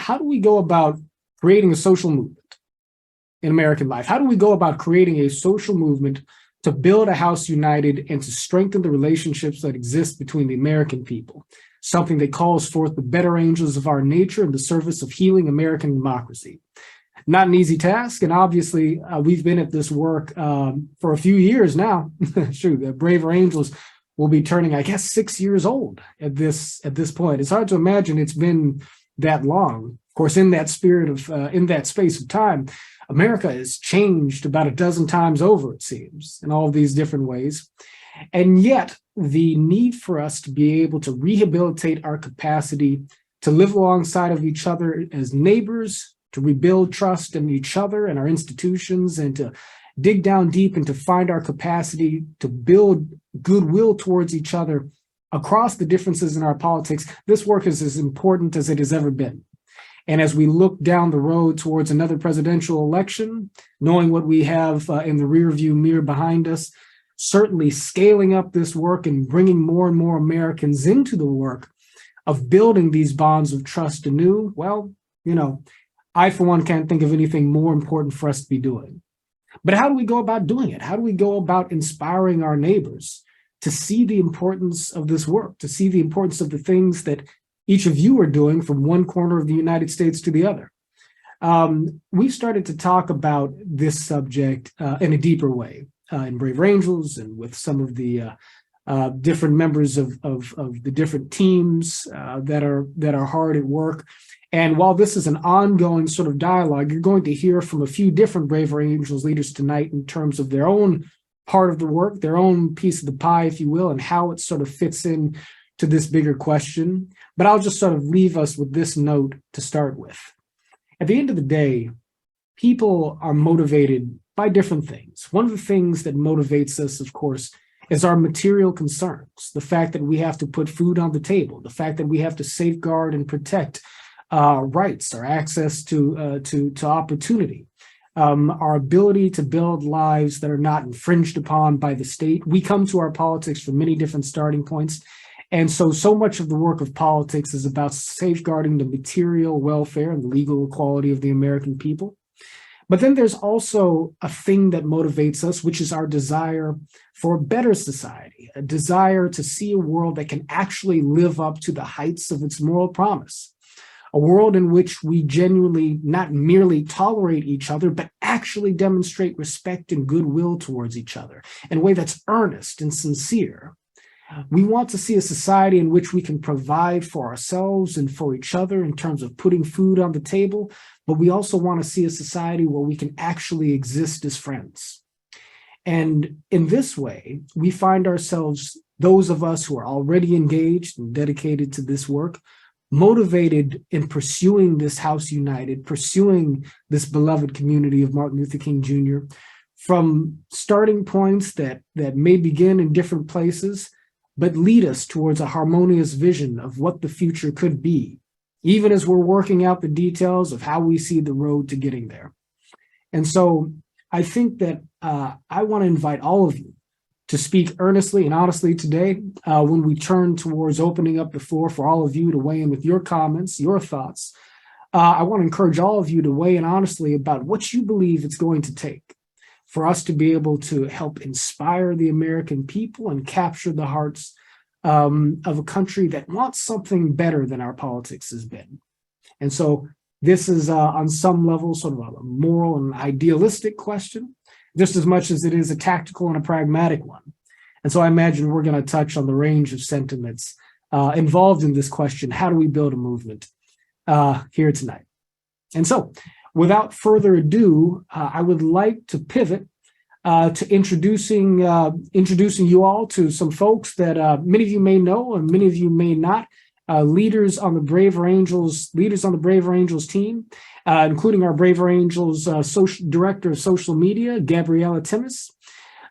how do we go about creating a social movement in American life? How do we go about creating a social movement to build a house united and to strengthen the relationships that exist between the American people? Something that calls forth the better angels of our nature in the service of healing American democracy. Not an easy task, and obviously we've been at this work for a few years now. Shoot, the Braver Angels will be turning, I guess, 6 years old at this point. It's hard to imagine it's been that long. Of course, in that spirit of in that space of time, America has changed about a dozen times over, it seems, in all of these different ways. And yet, the need for us to be able to rehabilitate our capacity to live alongside of each other as neighbors, to rebuild trust in each other and our institutions, and to dig down deep and to find our capacity to build goodwill towards each other across the differences in our politics. This work is as important as it has ever been. And as we look down the road towards another presidential election, knowing what we have in the rearview mirror behind us, certainly scaling up this work and bringing more and more Americans into the work of building these bonds of trust anew, well, I, for one, can't think of anything more important for us to be doing. But how do we go about doing it? How do we go about inspiring our neighbors to see the importance of this work, to see the importance of the things that each of you are doing from one corner of the United States to the other? We started to talk about this subject in a deeper way in Braver Angels and with some of the different members of the different teams that are hard at work. And while this is an ongoing sort of dialogue, you're going to hear from a few different Braver Angels leaders tonight in terms of their own part of the work, their own piece of the pie, if you will, and how it sort of fits in to this bigger question. But I'll just sort of leave us with this note to start with. At the end of the day, people are motivated by different things. One of the things that motivates us, of course, is our material concerns, the fact that we have to put food on the table, the fact that we have to safeguard and protect rights, our access to opportunity, our ability to build lives that are not infringed upon by the state. We come to our politics from many different starting points. And so much of the work of politics is about safeguarding the material welfare and the legal equality of the American people. But then there's also a thing that motivates us, which is our desire for a better society, a desire to see a world that can actually live up to the heights of its moral promise, a world in which we genuinely not merely tolerate each other, but actually demonstrate respect and goodwill towards each other in a way that's earnest and sincere. We want to see a society in which we can provide for ourselves and for each other in terms of putting food on the table, but we also want to see a society where we can actually exist as friends. And in this way, we find ourselves, those of us who are already engaged and dedicated to this work, motivated in pursuing this House United, pursuing this beloved community of Martin Luther King Jr., from starting points that may begin in different places, but lead us towards a harmonious vision of what the future could be, even as we're working out the details of how we see the road to getting there. And so I think that I want to invite all of you to speak earnestly and honestly today when we turn towards opening up the floor for all of you to weigh in with your comments, your thoughts. I want to encourage all of you to weigh in honestly about what you believe it's going to take for us to be able to help inspire the American people and capture the hearts of a country that wants something better than our politics has been. And so this is on some level sort of a moral and idealistic question, just as much as it is a tactical and a pragmatic one. And so I imagine we're going to touch on the range of sentiments involved in this question. How do we build a movement here tonight? And so without further ado, I would like to pivot to introducing you all to some folks that many of you may know and many of you may not. Leaders on the Braver Angels team, including our Braver Angels director of social media, Gabriella Timmis,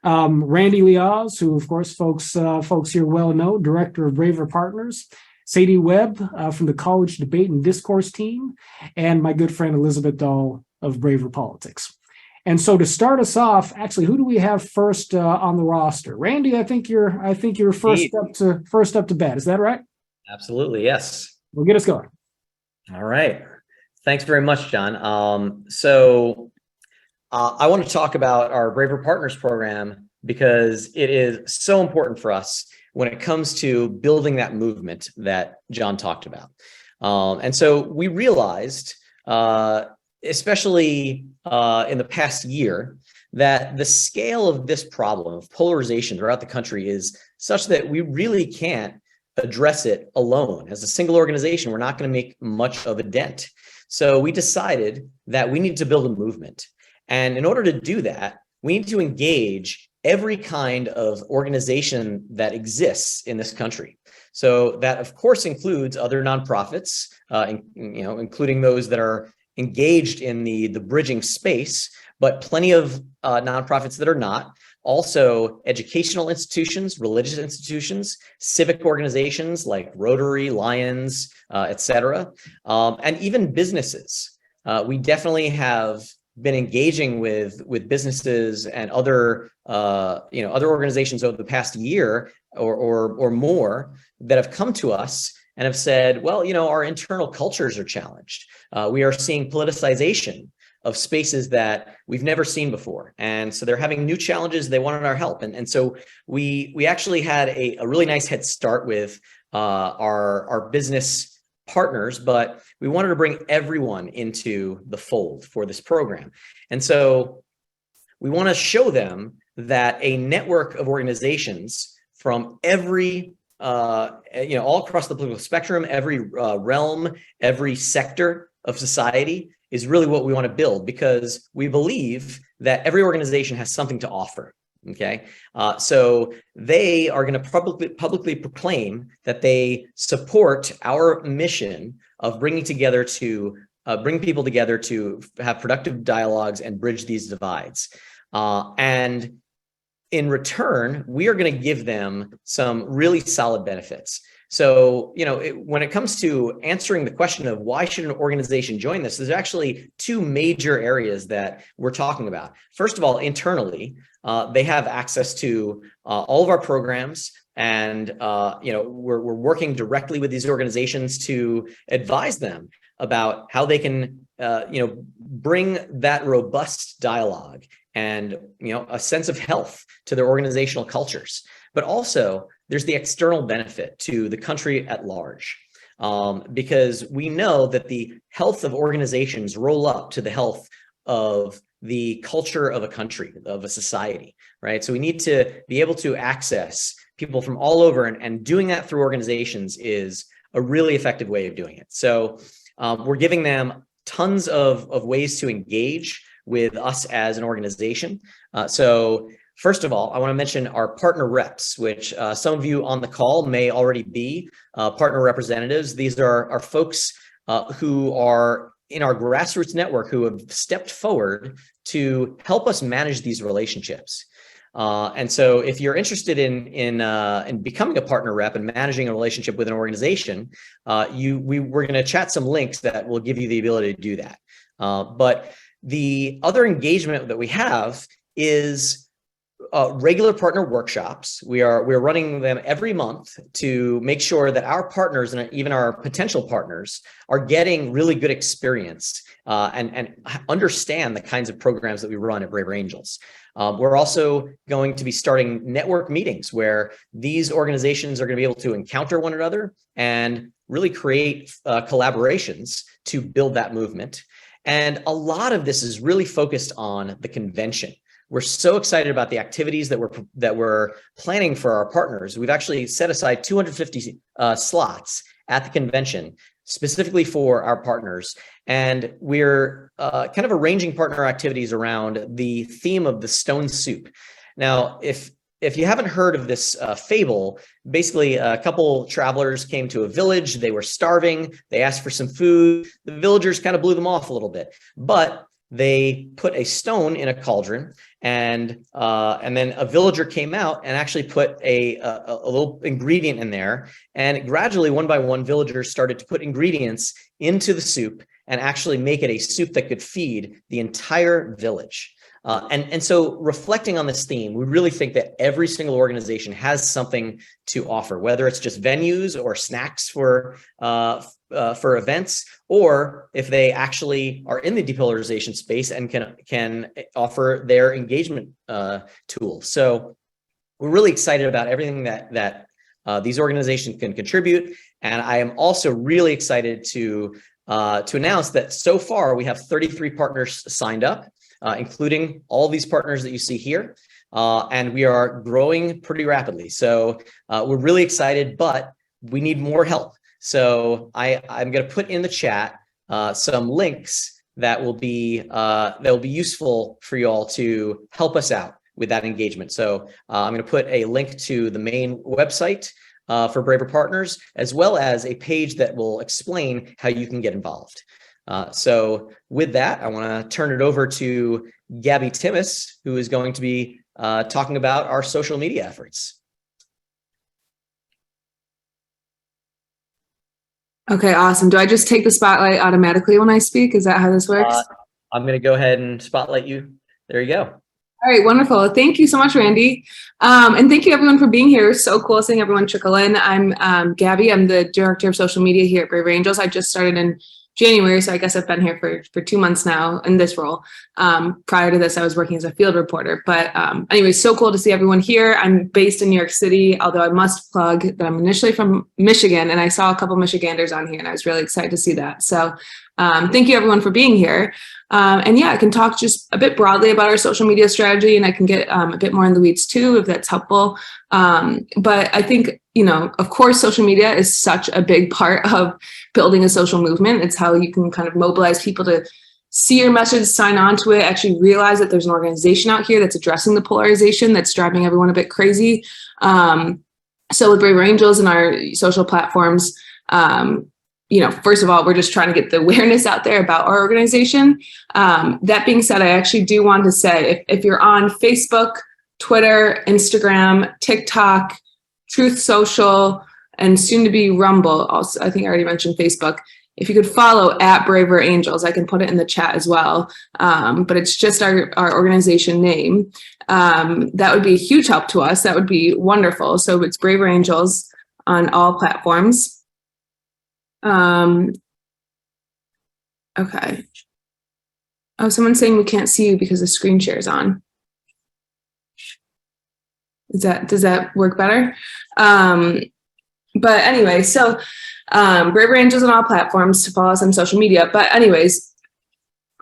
Randy Liaz, who of course folks here well know, director of Braver Partners, Sadie Webb from the College Debate and Discourse team, and my good friend Elizabeth Dahl of Braver Politics. And so to start us off, actually, who do we have first on the roster? Randy, I think you're first up to bat. Is that right? Absolutely, yes. Well, get us going. All right. Thanks very much, John. I want to talk about our Braver Partners program because it is so important for us when it comes to building that movement that John talked about. And so we realized, especially in the past year, that the scale of this problem of polarization throughout the country is such that we really can't address it alone. As a single organization, we're not going to make much of a dent. So we decided that we need to build a movement. And in order to do that, we need to engage every kind of organization that exists in this country. So that, of course, includes other nonprofits, including those that are engaged in the bridging space, but plenty of nonprofits that are not. Also, educational institutions, religious institutions, civic organizations like Rotary, Lions, et cetera, and even businesses. We definitely have been engaging with businesses and other other organizations over the past year or more that have come to us and have said, well, our internal cultures are challenged. We are seeing politicization of spaces that we've never seen before. And so they're having new challenges. They wanted our help. And so we actually had a really nice head start with our business partners, but we wanted to bring everyone into the fold for this program. And so we want to show them that a network of organizations from every all across the political spectrum, every realm, every sector of society is really what we want to build, because we believe that every organization has something to offer. Okay, so they are going to publicly proclaim that they support our mission of bringing people together to have productive dialogues and bridge these divides. And in return, we are going to give them some really solid benefits. So, when it comes to answering the question of why should an organization join this, there's actually two major areas that we're talking about. First of all, internally, they have access to all of our programs, and we're working directly with these organizations to advise them about how they can bring that robust dialogue and a sense of health to their organizational cultures. But also, there's the external benefit to the country at large, because we know that the health of organizations roll up to the health of the culture of a country, of a society, right? So we need to be able to access people from all over, and doing that through organizations is a really effective way of doing it. So we're giving them tons of ways to engage with us as an organization. So first of all, I want to mention our partner reps, which some of you on the call may already be partner representatives. These are our folks who are in our grassroots network who have stepped forward to help us manage these relationships. And so if you're interested in becoming a partner rep and managing a relationship with an organization, we're going to chat some links that will give you the ability to do that. But the other engagement that we have is regular partner workshops. We're running them every month to make sure that our partners and even our potential partners are getting really good experience and understand the kinds of programs that we run at Braver Angels. We're also going to be starting network meetings where these organizations are going to be able to encounter one another and really create collaborations to build that movement. And a lot of this is really focused on the convention. We're so excited about the activities that we're planning for our partners. We've actually set aside 250 slots at the convention specifically for our partners. And we're kind of arranging partner activities around the theme of the stone soup. Now, if you haven't heard of this fable, basically a couple travelers came to a village. They were starving. They asked for some food. The villagers kind of blew them off a little bit, but they put a stone in a cauldron, and then a villager came out and actually put a little ingredient in there. And gradually, one by one, villagers started to put ingredients into the soup and actually make it a soup that could feed the entire village. And so reflecting on this theme, we really think that every single organization has something to offer, whether it's just venues or snacks for events, or if they actually are in the depolarization space and can offer their engagement tool. So we're really excited about everything that these organizations can contribute. And I am also really excited to announce that so far we have 33 partners signed up, including all these partners that you see here. And we are growing pretty rapidly. So we're really excited, but we need more help. So I'm going to put in the chat some links that will be useful for you all to help us out with that engagement. So I'm going to put a link to the main website for Braver Partners, as well as a page that will explain how you can get involved. So with that, I want to turn it over to Gabby Timmis, who is going to be talking about our social media efforts. Okay, awesome. Do I just take the spotlight automatically when I speak? Is that how this works? I'm going to go ahead and spotlight you. There you go. All right, wonderful. Thank you so much, Randy. And thank you everyone for being here. So cool seeing everyone trickle in. I'm Gabby. I'm the Director of Social Media here at Braver Angels. I just started in January, so I guess I've been here for 2 months now in this role. Prior to this, I was working as a field reporter. But anyway, so cool to see everyone here. I'm based in New York City, although I must plug that I'm initially from Michigan, and I saw a couple Michiganders on here, and I was really excited to see that. So thank you everyone for being here. And yeah, I can talk just a bit broadly about our social media strategy, and I can get a bit more in the weeds too, if that's helpful. But I think, of course, social media is such a big part of building a social movement. It's how you can kind of mobilize people to see your message, sign on to it, actually realize that there's an organization out here that's addressing the polarization that's driving everyone a bit crazy. So with Braver Angels and our social platforms, first of all, we're just trying to get the awareness out there about our organization. That being said, I actually do want to say, if you're on Facebook, Twitter, Instagram, TikTok, Truth Social, and soon to be Rumble, also, I think I already mentioned Facebook. If you could follow at Braver Angels, I can put it in the chat as well. But it's just our organization name. That would be a huge help to us. That would be wonderful. So it's Braver Angels on all platforms. Okay. Oh, someone's saying we can't see you because the screen share is on. Does that work better? But anyway, so Braver Angels on all platforms to follow us on social media. But anyways,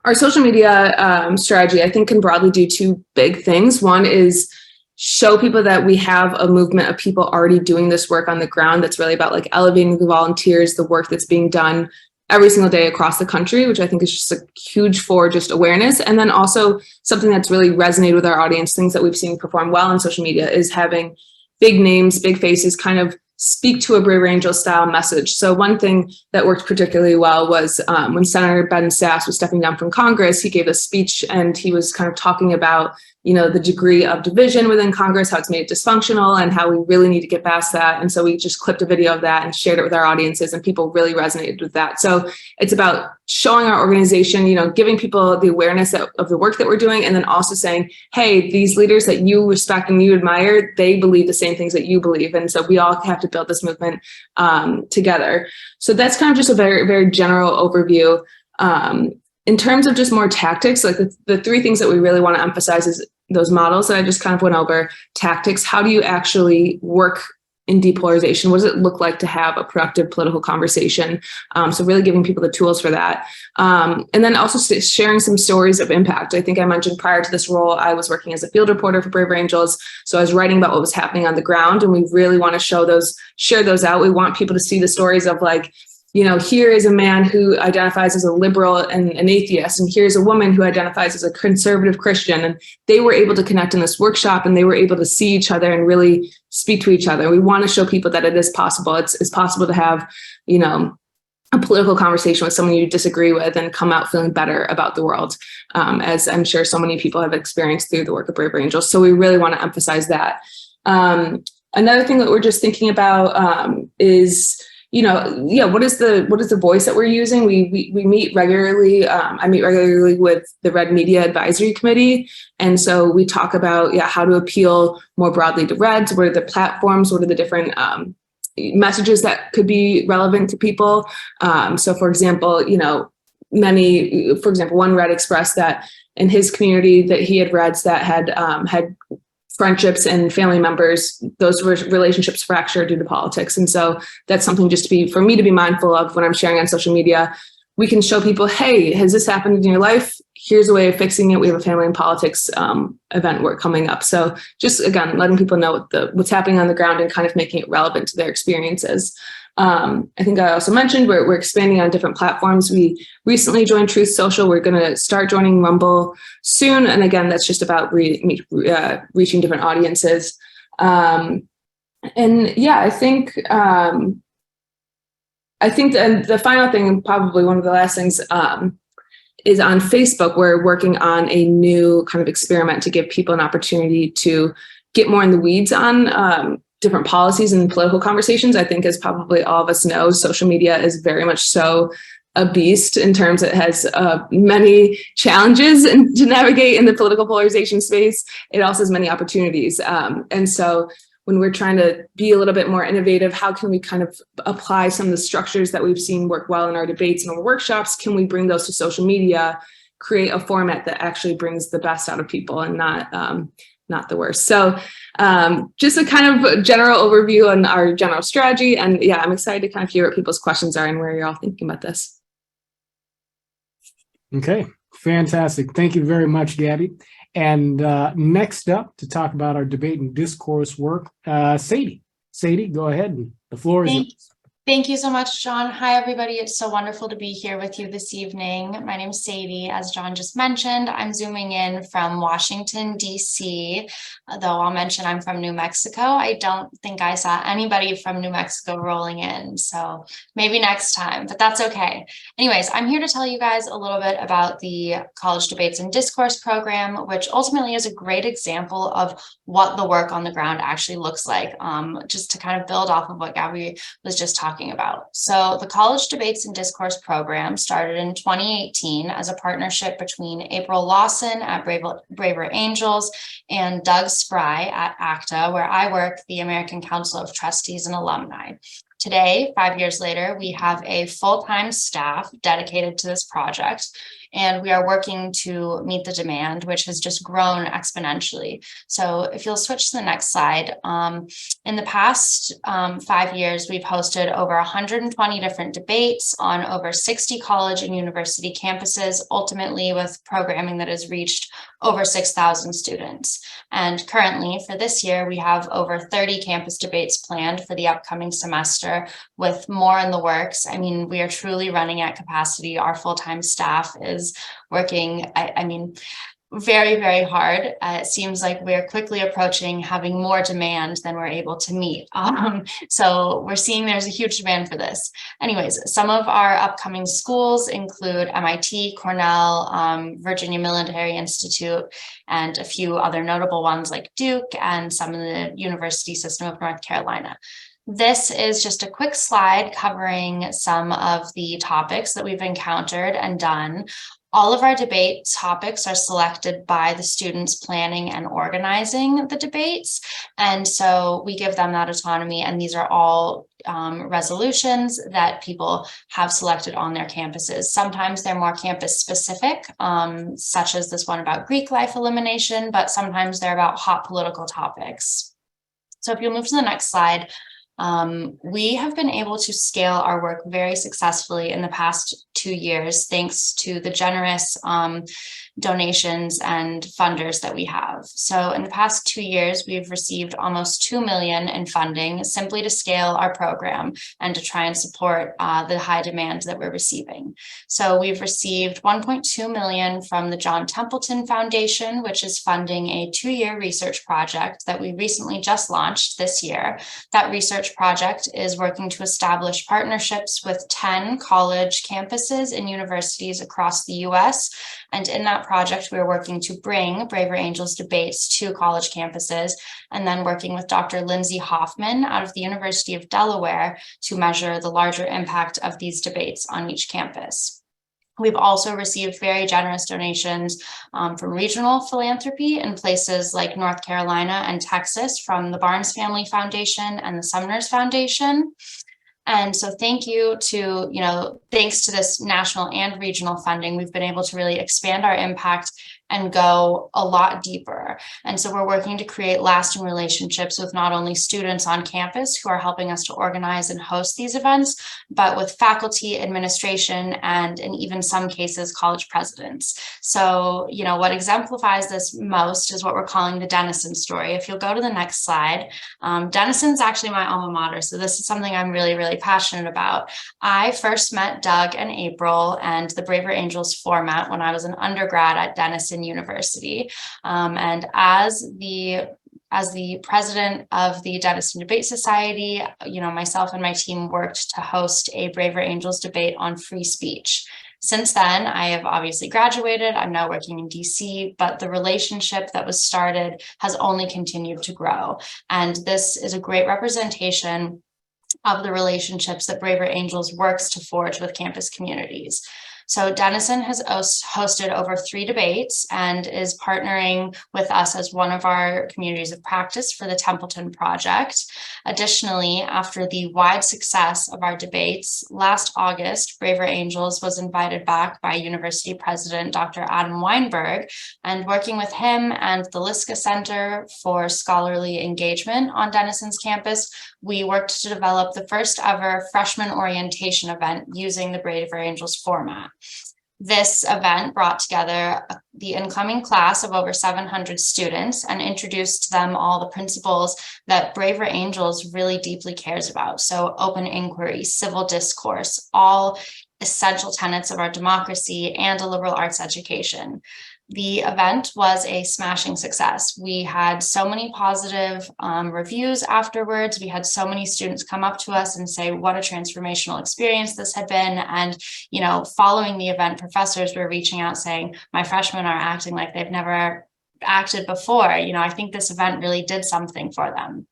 our social media strategy, I think, can broadly do two big things. One is show people that we have a movement of people already doing this work on the ground that's really about like elevating the volunteers, the work that's being done every single day across the country, which I think is just a huge for just awareness. And then also something that's really resonated with our audience, things that we've seen perform well on social media, is having big names, big faces kind of speak to a Braver Angel style message. So one thing that worked particularly well was when Senator Ben Sasse was stepping down from Congress, he gave a speech and he was kind of talking about, the degree of division within Congress, how it's made it dysfunctional, and how we really need to get past that. And so we just clipped a video of that and shared it with our audiences, and people really resonated with that. So it's about showing our organization, giving people the awareness of the work that we're doing, and then also saying, hey, these leaders that you respect and you admire, they believe the same things that you believe. And so we all have to build this movement together. So that's kind of just a very, very general overview. In terms of just more tactics, like the three things that we really want to emphasize is those models that I just kind of went over. Tactics, how do you actually work in depolarization? What does it look like to have a productive political conversation? So really giving people the tools for that. And then also sharing some stories of impact. I think I mentioned prior to this role, I was working as a field reporter for Braver Angels. So I was writing about what was happening on the ground, and we really want to share those out. We want people to see the stories of like, here is a man who identifies as a liberal and an atheist, and here's a woman who identifies as a conservative Christian. And they were able to connect in this workshop, and they were able to see each other and really speak to each other. We want to show people that it is possible. It's possible to have, a political conversation with someone you disagree with and come out feeling better about the world, as I'm sure so many people have experienced through the work of Braver Angels. So we really want to emphasize that. Another thing that we're just thinking about is, what is the voice that we're using? We meet regularly. I meet regularly with the Red Media Advisory Committee. And so we talk about, how to appeal more broadly to Reds. What are the platforms? What are the different messages that could be relevant to people? So for example, one Red expressed that in his community that he had Reds that had friendships and family members, those relationships fractured due to politics. And so that's something just for me to be mindful of when I'm sharing on social media. We can show people, hey, has this happened in your life? Here's a way of fixing it. We have a family and politics event coming up. So just, again, letting people know what's happening on the ground and kind of making it relevant to their experiences. I think I also mentioned we're expanding on different platforms. We recently joined Truth Social. We're going to start joining Rumble soon. And again, that's just about reaching different audiences. I think the final thing, and probably one of the last things, is on Facebook. We're working on a new kind of experiment to give people an opportunity to get more in the weeds on different policies and political conversations. I think, as probably all of us know, social media is very much so a beast in terms it has many challenges to navigate in the political polarization space. It also has many opportunities. And so when we're trying to be a little bit more innovative, how can we kind of apply some of the structures that we've seen work well in our debates and our workshops? Can we bring those to social media, create a format that actually brings the best out of people and not the worst? So just a kind of general overview on our general strategy. And I'm excited to kind of hear what people's questions are and where you're all thinking about this. Okay, fantastic. Thank you very much, Gabby. And next up to talk about our debate and discourse work, Sadie. Sadie, go ahead. The floor is yours. Thank you so much, John. Hi, everybody. It's so wonderful to be here with you this evening. My name is Sadie. As John just mentioned, I'm zooming in from Washington, D.C., though I'll mention I'm from New Mexico. I don't think I saw anybody from New Mexico rolling in, so maybe next time, but that's okay. Anyways, I'm here to tell you guys a little bit about the College Debates and Discourse program, which ultimately is a great example of what the work on the ground actually looks like, just to kind of build off of what Gabby was just talking about. So the College Debates and Discourse program started in 2018 as a partnership between April Lawson at Braver Angels and Doug Spry at ACTA, where I work, the American Council of Trustees and Alumni. Today, 5 years later, we have a full-time staff dedicated to this project, and we are working to meet the demand, which has just grown exponentially. So if you'll switch to the next slide, in the past 5 years, we've hosted over 120 different debates on over 60 college and university campuses, ultimately with programming that has reached over 6,000 students. And currently for this year, we have over 30 campus debates planned for the upcoming semester, with more in the works. I mean, we are truly running at capacity. Our full-time staff is working, very, very hard. It seems like we're quickly approaching having more demand than we're able to meet. So we're seeing there's a huge demand for this. Anyways, some of our upcoming schools include MIT, Cornell, Virginia Military Institute, and a few other notable ones like Duke and some of the University System of North Carolina. This is just a quick slide covering some of the topics that we've encountered and done. All of our debate topics are selected by the students planning and organizing the debates. And so we give them that autonomy. And these are all resolutions that people have selected on their campuses. Sometimes they're more campus specific, such as this one about Greek life elimination, but sometimes they're about hot political topics. So if you'll move to the next slide, we have been able to scale our work very successfully in the past 2 years, thanks to the generous donations and funders that we have. So in the past 2 years, we've received almost $2 million in funding simply to scale our program and to try and support the high demand that we're receiving. So we've received $1.2 million from the John Templeton Foundation, which is funding a 2-year research project that we recently just launched this year. That research project is working to establish partnerships with 10 college campuses and universities across the US. And in that that project, we are working to bring Braver Angels debates to college campuses, and then working with Dr. Lindsay Hoffman out of the University of Delaware to measure the larger impact of these debates on each campus. We've also received very generous donations from regional philanthropy in places like North Carolina and Texas from the Barnes Family Foundation and the Sumners Foundation. And so thank you to, thanks to this national and regional funding, we've been able to really expand our impact and go a lot deeper. And so we're working to create lasting relationships with not only students on campus who are helping us to organize and host these events, but with faculty, administration, and in even some cases, college presidents. So, what exemplifies this most is what we're calling the Denison story. If you'll go to the next slide, Denison's actually my alma mater. So this is something I'm really, really passionate about. I first met Doug and April and the Braver Angels format when I was an undergrad at Denison University. And as the president of the Denison Debate Society, myself and my team worked to host a Braver Angels debate on free speech. Since then, I have obviously graduated. I'm now working in DC, but the relationship that was started has only continued to grow. And this is a great representation of the relationships that Braver Angels works to forge with campus communities. So Denison has hosted over 3 debates and is partnering with us as one of our communities of practice for the Templeton Project. Additionally, after the wide success of our debates, last August, Braver Angels was invited back by University President Dr. Adam Weinberg, and working with him and the Liska Center for Scholarly Engagement on Denison's campus, we worked to develop the first ever freshman orientation event using the Braver Angels format. This event brought together the incoming class of over 700 students and introduced them all the principles that Braver Angels really deeply cares about. So open inquiry, civil discourse, all essential tenets of our democracy, and a liberal arts education. The event was a smashing success. We had so many positive reviews afterwards. We had so many students come up to us and say what a transformational experience this had been. And, following the event, professors were reaching out saying, my freshmen are acting like they've never acted before. I think this event really did something for them.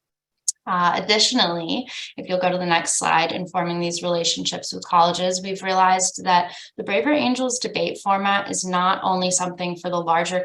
Additionally, if you'll go to the next slide, informing these relationships with colleges, we've realized that the Braver Angels debate format is not only something for the larger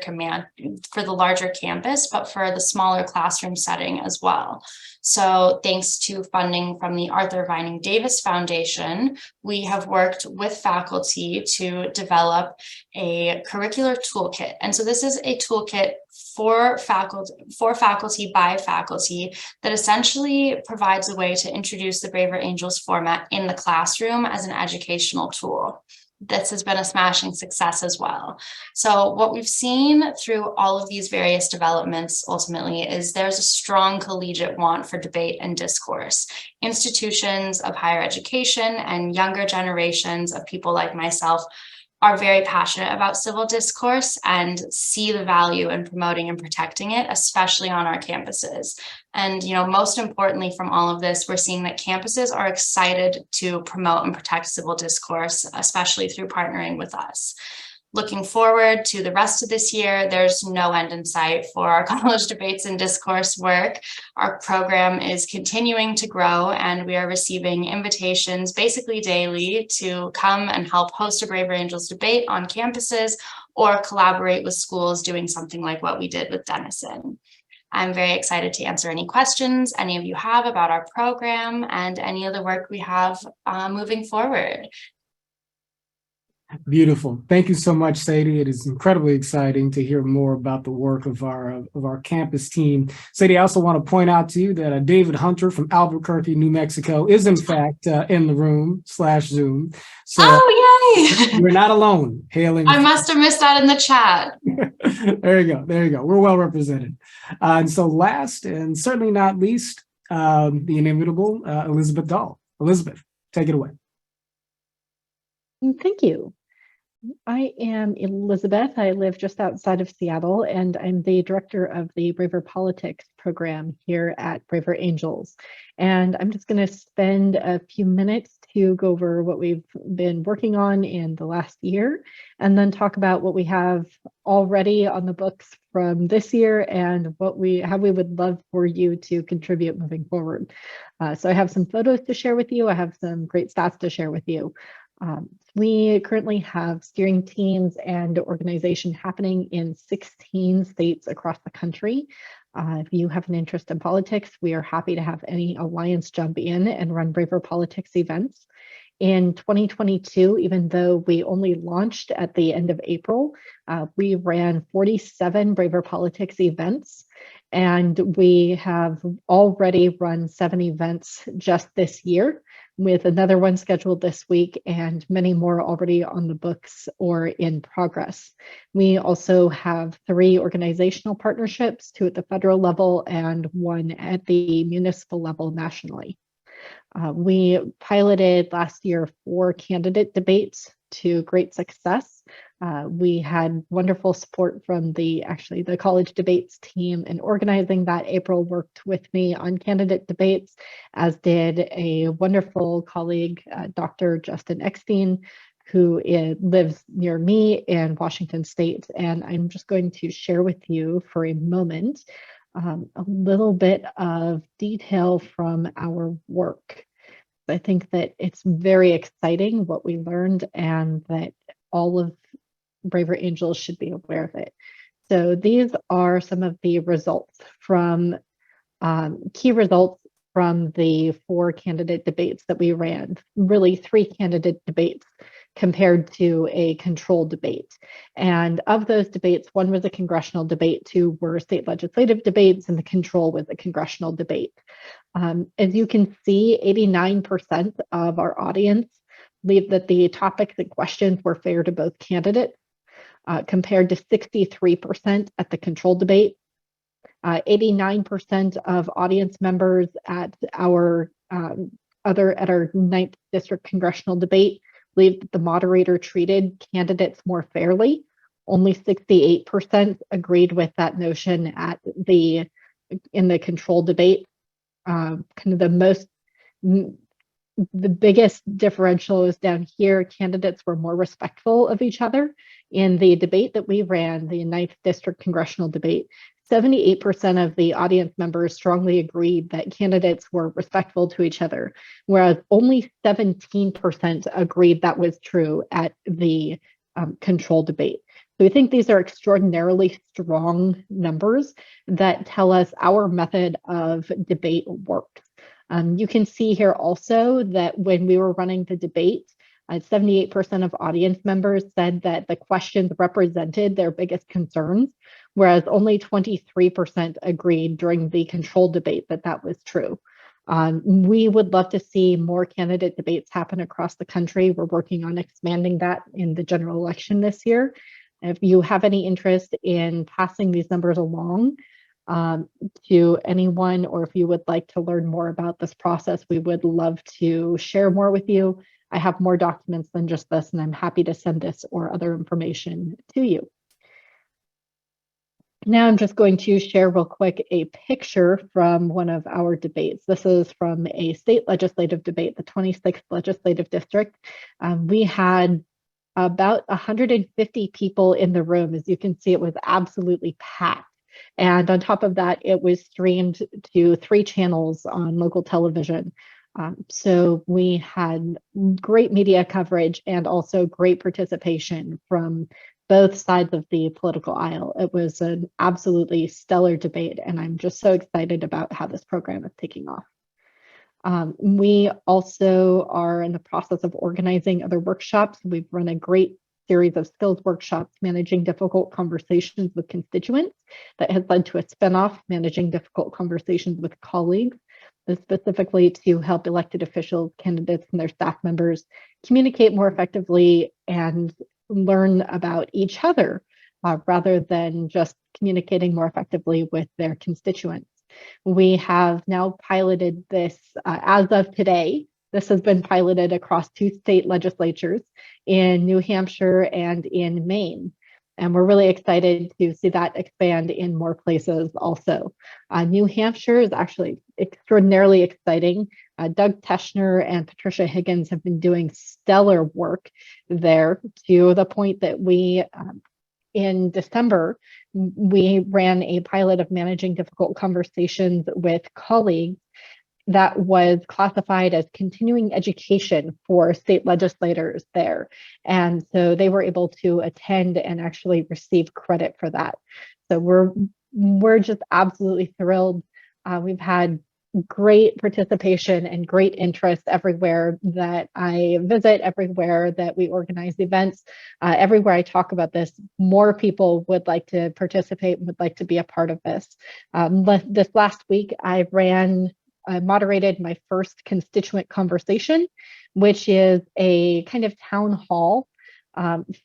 campus, but for the smaller classroom setting as well. So thanks to funding from the Arthur Vining Davis Foundation, we have worked with faculty to develop a curricular toolkit. And so this is a toolkit for faculty by faculty that essentially provides a way to introduce the Braver Angels format in the classroom as an educational tool. This has been a smashing success as well. So what we've seen through all of these various developments ultimately is there's a strong collegiate want for debate and discourse. Institutions of higher education and younger generations of people like myself are very passionate about civil discourse and see the value in promoting and protecting it, especially on our campuses. And, most importantly from all of this, we're seeing that campuses are excited to promote and protect civil discourse, especially through partnering with us. Looking forward to the rest of this year, there's no end in sight for our college debates and discourse work. Our program is continuing to grow, and we are receiving invitations basically daily to come and help host a Braver Angels debate on campuses or collaborate with schools doing something like what we did with Denison. I'm very excited to answer any questions any of you have about our program and any of the work we have moving forward. Beautiful. Thank you so much, Sadie. It is incredibly exciting to hear more about the work of our campus team. Sadie, I also want to point out to you that David Hunter from Albuquerque, New Mexico, is in fact in the room /Zoom. So yay! you're not alone. Hailing. I must have missed that in the chat. There you go. We're well represented. And so last and certainly not least, the inimitable Elizabeth Dahl. Elizabeth, take it away. Thank you. I am Elizabeth. I live just outside of Seattle, and I'm the director of the Braver Politics program here at Braver Angels. And I'm just going to spend a few minutes to go over what we've been working on in the last year, and then talk about what we have already on the books from this year and how we would love for you to contribute moving forward. So I have some photos to share with you. I have some great stats to share with you. We currently have steering teams and organization happening in 16 states across the country. If you have an interest in politics, we are happy to have any alliance jump in and run Braver Politics events. In 2022, even though we only launched at the end of April, we ran 47 Braver Politics events, and we have already run 7 events just this year, with another one scheduled this week and many more already on the books or in progress. We also have 3 organizational partnerships, 2 at the federal level and 1 at the municipal level nationally. We piloted last year 4 candidate debates to great success. We had wonderful support from the college debates team in organizing that. April worked with me on candidate debates, as did a wonderful colleague, Dr. Justin Eckstein, who lives near me in Washington State. And I'm just going to share with you for a moment a little bit of detail from our work. I think that it's very exciting what we learned, and that all of Braver Angels should be aware of it. So these are some of the results from key results from the 4 candidate debates that we ran, really 3 candidate debates compared to a control debate. And of those debates, 1 was a congressional debate, 2 were state legislative debates, and the control was a congressional debate. As you can see, 89% of our audience believe that the topics and questions were fair to both candidates, compared to 63% at the control debate. 89% of audience members at our 9th District Congressional debate believe that the moderator treated candidates more fairly. Only 68% agreed with that notion in the control debate. The biggest differential is down here. Candidates were more respectful of each other. In the debate that we ran, the 9th District Congressional debate, 78% of the audience members strongly agreed that candidates were respectful to each other, whereas only 17% agreed that was true at the control debate. So we think these are extraordinarily strong numbers that tell us our method of debate works. You can see here also that when we were running the debate, 78% of audience members said that the questions represented their biggest concerns, whereas only 23% agreed during the control debate that was true. We would love to see more candidate debates happen across the country. We're working on expanding that in the general election this year. If you have any interest in passing these numbers along to anyone, or if you would like to learn more about this process, we would love to share more with you. I have more documents than just this, and I'm happy to send this or other information to you. Now I'm just going to share real quick a picture from one of our debates. This is from a state legislative debate, the 26th Legislative District. We had about 150 people in the room. As you can see, it was absolutely packed. And on top of that, it was streamed to 3 channels on local television. So we had great media coverage and also great participation from both sides of the political aisle. It was an absolutely stellar debate, and I'm just so excited about how this program is taking off. We also are in the process of organizing other workshops. We've run a great series of skills workshops, managing difficult conversations with constituents, that has led to a spinoff, managing difficult conversations with colleagues, specifically to help elected officials, candidates, and their staff members communicate more effectively and learn about each other rather than just communicating more effectively with their constituents. We have now piloted this as of today. This has been piloted across 2 state legislatures in New Hampshire and in Maine. And we're really excited to see that expand in more places also. New Hampshire is actually extraordinarily exciting. Doug Teschner and Patricia Higgins have been doing stellar work there, to the point that we, in December, we ran a pilot of managing difficult conversations with colleagues that was classified as continuing education for state legislators there. And so they were able to attend and actually receive credit for that. So we're just absolutely thrilled. We've had great participation and great interest everywhere that I visit, everywhere that we organize events, everywhere I talk about this. More people would like to participate, would like to be a part of this. This last week, I moderated my first constituent conversation, which is a kind of town hall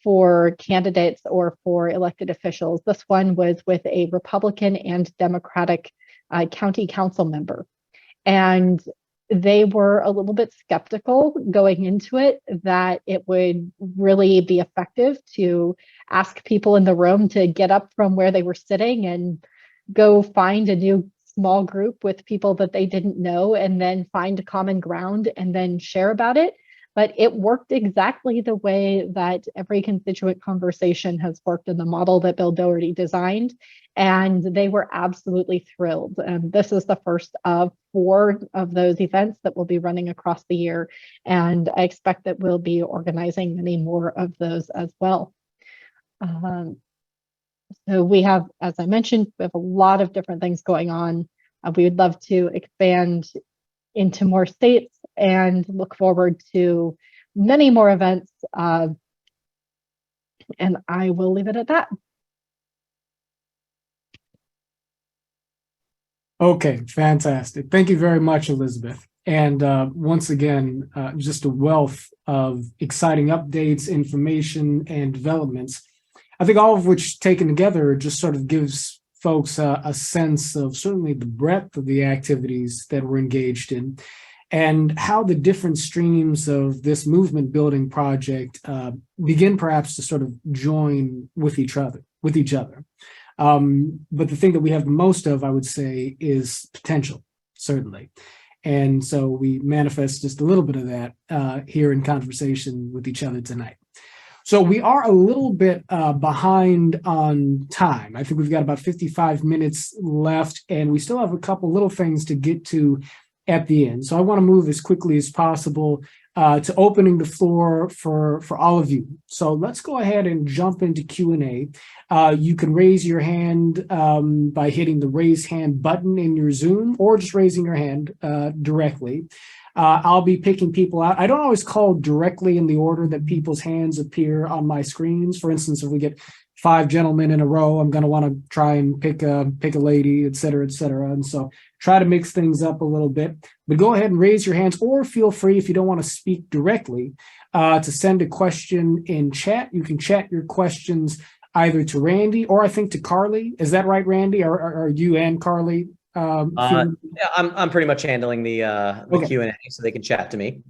for candidates or for elected officials. This one was with a Republican and Democratic county council member. And they were a little bit skeptical going into it that it would really be effective to ask people in the room to get up from where they were sitting and go find a new small group with people that they didn't know, and then find common ground and then share about it. But it worked exactly the way that every constituent conversation has worked in the model that Bill Doherty designed. And they were absolutely thrilled. This is the first of 4 of those events that will be running across the year. And I expect that we'll be organizing many more of those as well. So we have, as I mentioned, we have a lot of different things going on. We would love to expand into more states and look forward to many more events. And I will leave it at that. Okay, fantastic. Thank you very much, Elizabeth. And once again, just a wealth of exciting updates, information, and developments. I think all of which taken together just sort of gives folks a sense of certainly the breadth of the activities that we're engaged in, and how the different streams of this movement building project begin perhaps to sort of join with each other. But the thing that we have the most of, I would say, is potential, certainly. And so we manifest just a little bit of that here in conversation with each other tonight. So we are a little bit behind on time. I think we've got about 55 minutes left, and we still have a couple little things to get to at the end. So I want to move as quickly as possible to opening the floor for all of you. So let's go ahead and jump into Q&A. You can raise your hand by hitting the raise hand button in your Zoom, or just raising your hand directly. I'll be picking people out. I don't always call directly in the order that people's hands appear on my screens. For instance, if we get 5 gentlemen in a row, I'm going to want to try and pick a lady, et cetera, et cetera. And so try to mix things up a little bit. But go ahead and raise your hands, or feel free, if you don't want to speak directly, to send a question in chat. You can chat your questions either to Randy or I think to Carly. Is that right, Randy? Or are you and Carly? Yeah, I'm pretty much handling the Okay. Q&A, so they can chat to me.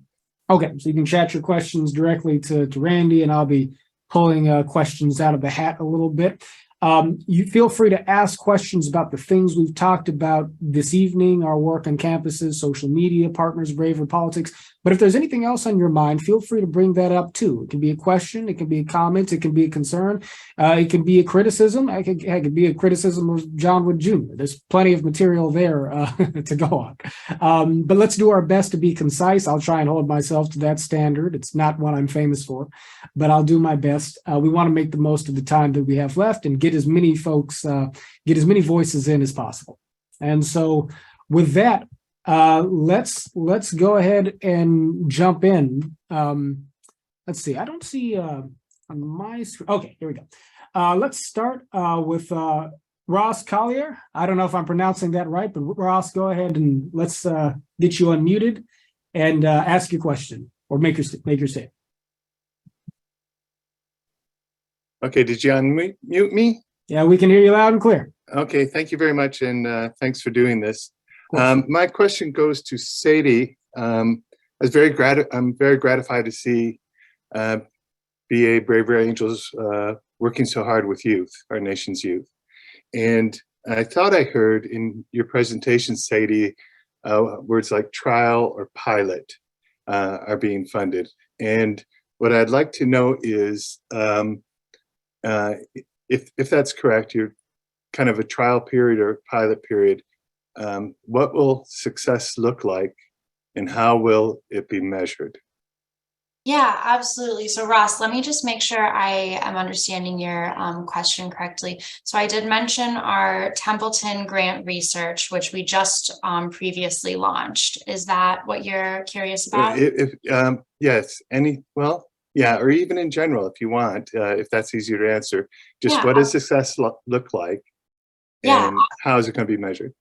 Okay, so you can chat your questions directly to Randy, and I'll be pulling questions out of the hat a little bit. You feel free to ask questions about the things we've talked about this evening, our work on campuses, social media, partners, braver politics. But if there's anything else on your mind, feel free to bring that up too. It can be a question, it can be a comment, it can be a concern, it can be a criticism. It could be a criticism of John Wood Jr. There's plenty of material there to go on. But let's do our best to be concise. I'll try and hold myself to that standard. It's not what I'm famous for, but I'll do my best. We want to make the most of the time that we have left and get as many folks, get as many voices in as possible. And so with that, let's go ahead and jump in. Let's see. I don't see on my screen. Okay, here we go. Let's start with Ross Collier. I don't know if I'm pronouncing that right, but Ross, go ahead and let's get you unmuted and ask your question or make your statement. Okay, did you unmute me? Yeah, we can hear you loud and clear. Okay, thank you very much, and thanks for doing this. My question goes to Sadie. I'm very gratified to see BA Braver Angels working so hard with youth, our nation's youth. And I thought I heard in your presentation, Sadie, words like trial or pilot are being funded. And what I'd like to know is if that's correct, you're kind of a trial period or pilot period, what will success look like and how will it be measured? Yeah, absolutely. So Ross, let me just make sure I am understanding your question correctly. So I did mention our Templeton grant research, which we just previously launched. Is that what you're curious about? Yes, yeah, or even in general, if you want, if that's easier to answer, just Yeah. what does success look like? Yeah. And how is it going to be measured?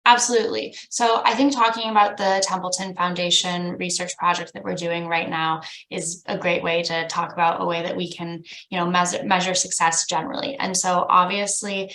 Absolutely. So I think talking about the Templeton Foundation research project that we're doing right now is a great way to talk about a way that we can, measure success generally. And so obviously,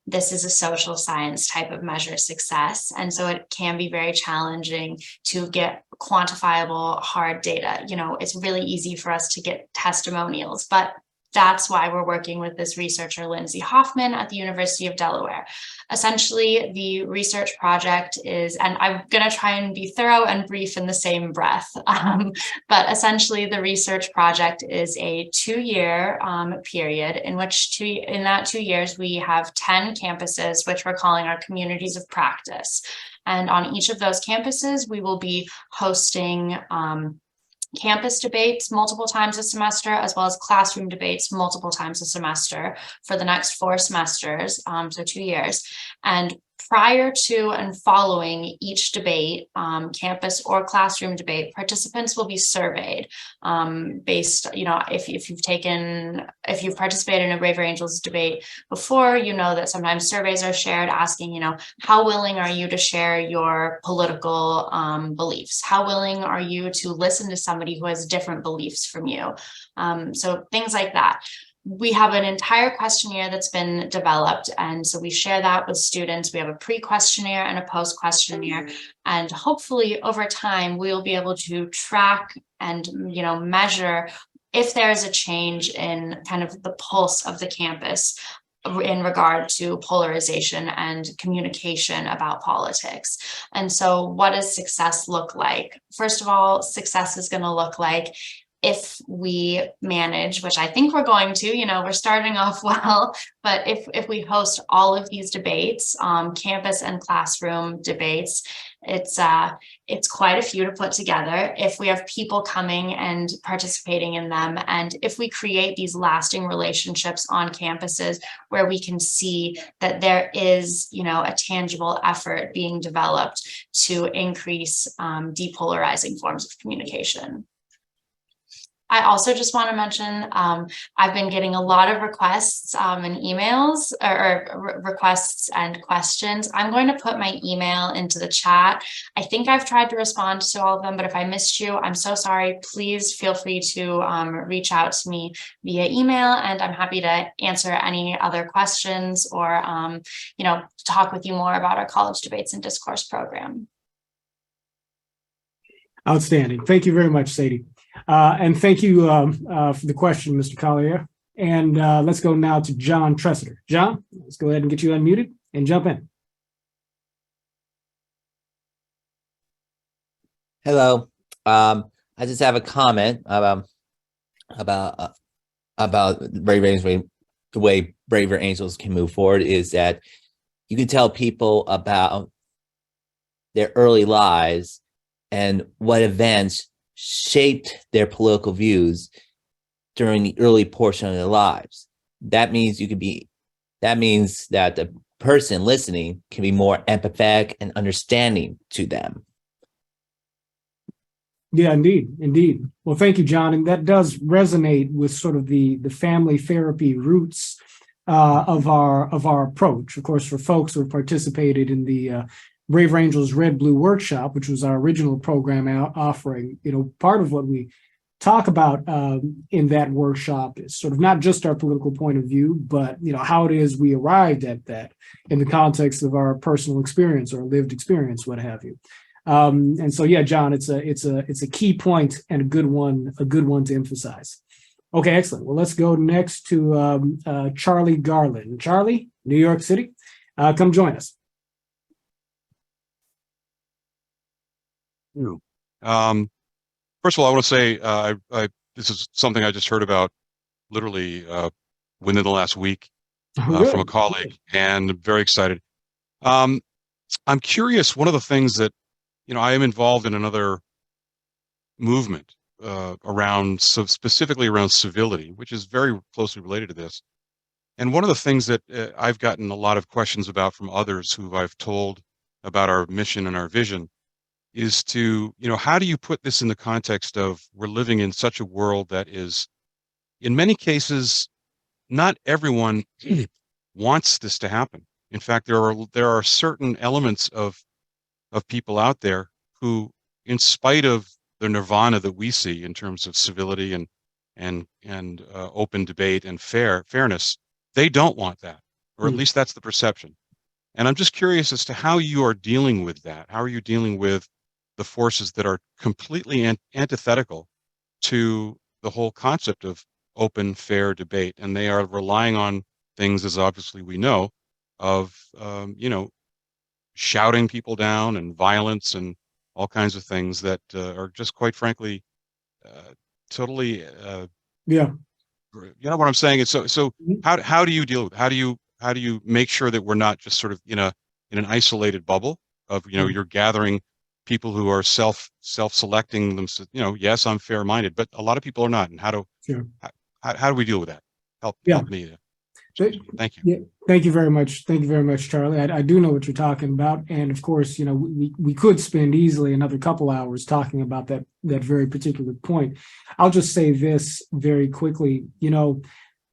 this is a social science type of measure success. And so it can be very challenging to get quantifiable hard data. It's really easy for us to get testimonials, but that's why we're working with this researcher, Lindsay Hoffman at the University of Delaware. Essentially, the research project is, and I'm going to try and be thorough and brief in the same breath, but essentially the research project is a 2-year period in which in that 2 years, we have 10 campuses, which we're calling our communities of practice. And on each of those campuses, we will be hosting campus debates multiple times a semester, as well as classroom debates multiple times a semester for the next 4 semesters, so 2 years. And prior to and following each debate, campus or classroom debate, participants will be surveyed based, if you've participated in a Braver Angels debate before, that sometimes surveys are shared asking, how willing are you to share your political beliefs? How willing are you to listen to somebody who has different beliefs from you? So things like that. We have an entire questionnaire that's been developed. And so we share that with students. We have a pre-questionnaire and a post-questionnaire. And hopefully over time, we'll be able to track and, measure if there's a change in kind of the pulse of the campus in regard to polarization and communication about politics. And so what does success look like? First of all, success is going to look like if we manage, which I think we're going to, we're starting off well, but if we host all of these debates, campus and classroom debates, it's quite a few to put together. If we have people coming and participating in them, and if we create these lasting relationships on campuses where we can see that there is, a tangible effort being developed to increase depolarizing forms of communication. I also just want to mention, I've been getting a lot of requests and emails or requests and questions. I'm going to put my email into the chat. I think I've tried to respond to all of them, but if I missed you, I'm so sorry. Please feel free to reach out to me via email, and I'm happy to answer any other questions or, talk with you more about our College Debates and Discourse program. Outstanding. Thank you very much, Sadie. And thank you for the question, Mr. Collier. And let's go now to John Tressiter. John, let's go ahead and get you unmuted and jump in. Hello. I just have a comment about Braver Angels. The way Braver Angels can move forward is that you can tell people about their early lives and what events shaped their political views during the early portion of their lives. That means that the person listening can be more empathetic and understanding to them. Yeah, indeed. Well, thank you, John. And that does resonate with sort of the family therapy roots of our approach. Of course, for folks who have participated in the Braver Angels Red Blue Workshop, which was our original program offering, part of what we talk about in that workshop is sort of not just our political point of view, but how it is we arrived at that in the context of our personal experience or lived experience, what have you. And so, yeah, John, it's a key point and a good one to emphasize. Okay, excellent. Well, let's go next to Charlie Garland. Charlie, New York City, come join us. First of all, I want to say this is something I just heard about literally within the last week from a colleague, and I'm very excited. I'm curious. One of the things that, I am involved in another movement specifically around civility, which is very closely related to this. And one of the things that I've gotten a lot of questions about from others who I've told about our mission and our vision is to, how do you put this in the context of we're living in such a world that is, in many cases, not everyone wants this to happen. In fact, there are certain elements of people out there who, in spite of the nirvana that we see in terms of civility and open debate and fairness, they don't want that, or at least that's the perception. And I'm just curious as to how you are dealing with that. How are you dealing with the forces that are completely antithetical to the whole concept of open, fair debate, and they are relying on things, as obviously we know, of shouting people down and violence and all kinds of things that are just, quite frankly, totally. Yeah. You know what I'm saying? And so how do you deal with it? How do you make sure that we're not just sort of in an isolated bubble of, you're gathering people who are self-selecting them, yes, I'm fair-minded, but a lot of people are not. And how do we deal with that? Help me. Thank you. Yeah, thank you very much. Thank you very much, Charlie. I do know what you're talking about. And of course, we could spend easily another couple hours talking about that very particular point. I'll just say this very quickly.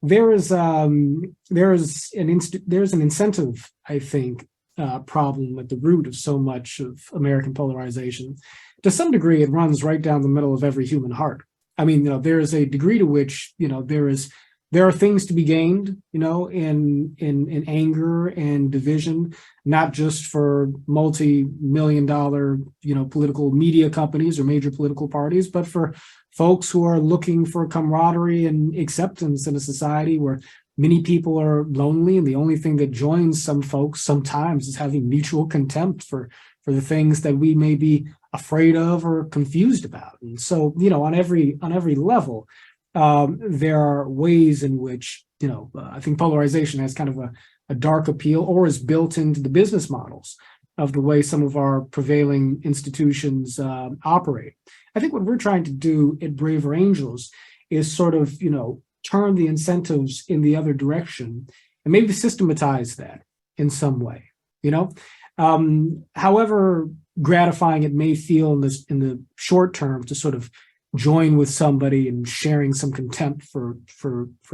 There's an incentive, I think, problem at the root of so much of American polarization. To some degree, it runs right down the middle of every human heart. I mean, there is a degree to which, there are things to be gained, in anger and division, not just for multi-million-dollar, political media companies or major political parties, but for folks who are looking for camaraderie and acceptance in a society where many people are lonely, and the only thing that joins some folks sometimes is having mutual contempt for the things that we may be afraid of or confused about. And so, on every level, there are ways in which, I think polarization has kind of a dark appeal, or is built into the business models of the way some of our prevailing institutions operate. I think what we're trying to do at Braver Angels is sort of, turn the incentives in the other direction and maybe systematize that in some way, however gratifying it may feel in the short term to sort of join with somebody and sharing some contempt for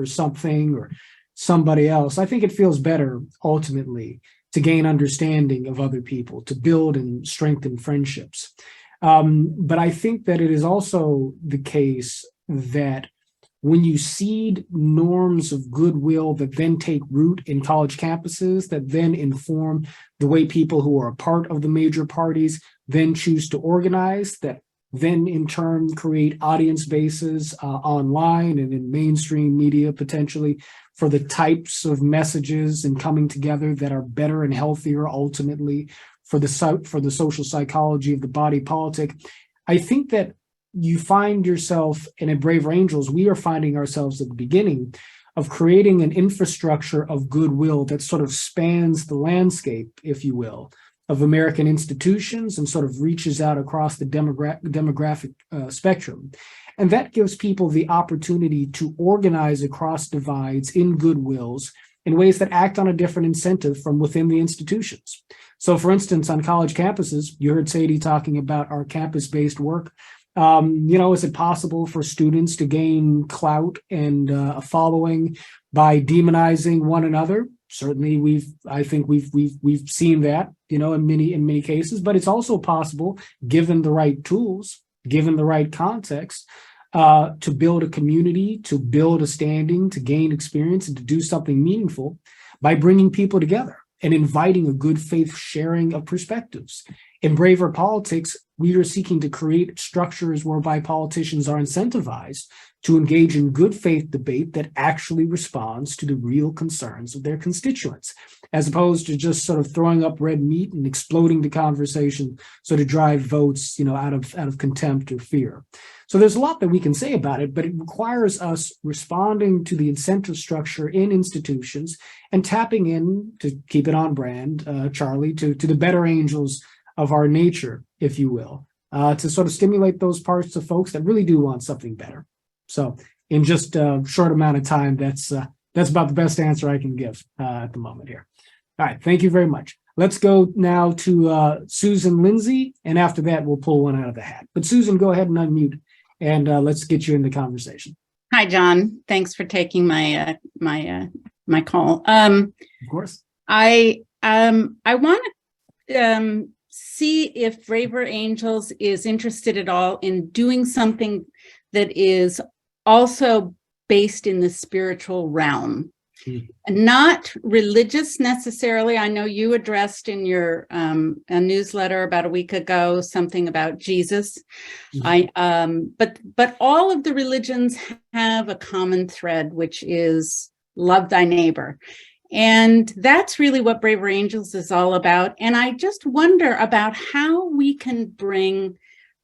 something or somebody else. I think it feels better ultimately to gain understanding of other people, to build and strengthen friendships. But I think that it is also the case that when you seed norms of goodwill that then take root in college campuses, that then inform the way people who are a part of the major parties then choose to organize, that then in turn create audience bases online and in mainstream media potentially for the types of messages and coming together that are better and healthier ultimately for the social psychology of the body politic. I think that you find yourself, and at Braver Angels, we are finding ourselves at the beginning of creating an infrastructure of goodwill that sort of spans the landscape, if you will, of American institutions and sort of reaches out across the demographic spectrum. And that gives people the opportunity to organize across divides in goodwills in ways that act on a different incentive from within the institutions. So for instance, on college campuses, you heard Sadie talking about our campus-based work. Is it possible for students to gain clout and a following by demonizing one another? Certainly, I think we've seen that, in many cases. But it's also possible, given the right tools, given the right context, to build a community, to build a standing, to gain experience, and to do something meaningful by bringing people together and inviting a good faith sharing of perspectives. In Braver Politics, we are seeking to create structures whereby politicians are incentivized to engage in good faith debate that actually responds to the real concerns of their constituents, as opposed to just sort of throwing up red meat and exploding the conversation so to drive votes, out of contempt or fear. So there's a lot that we can say about it, but it requires us responding to the incentive structure in institutions and tapping in, to keep it on brand, Charlie, to the better angels of our nature, if you will, to sort of stimulate those parts of folks that really do want something better. So in just a short amount of time, that's about the best answer I can give at the moment here. All right, thank you very much. Let's go now to Susan Lindsay, and after that, we'll pull one out of the hat. But Susan, go ahead and unmute, and let's get you in the conversation. Hi, John. Thanks for taking my my call. Of course. I want to see if Braver Angels is interested at all in doing something that is also based in the spiritual realm. Not religious necessarily. I know you addressed in your a newsletter about a week ago something about Jesus. But all of the religions have a common thread, which is love thy neighbor. And that's really what Braver Angels is all about. And I just wonder about how we can bring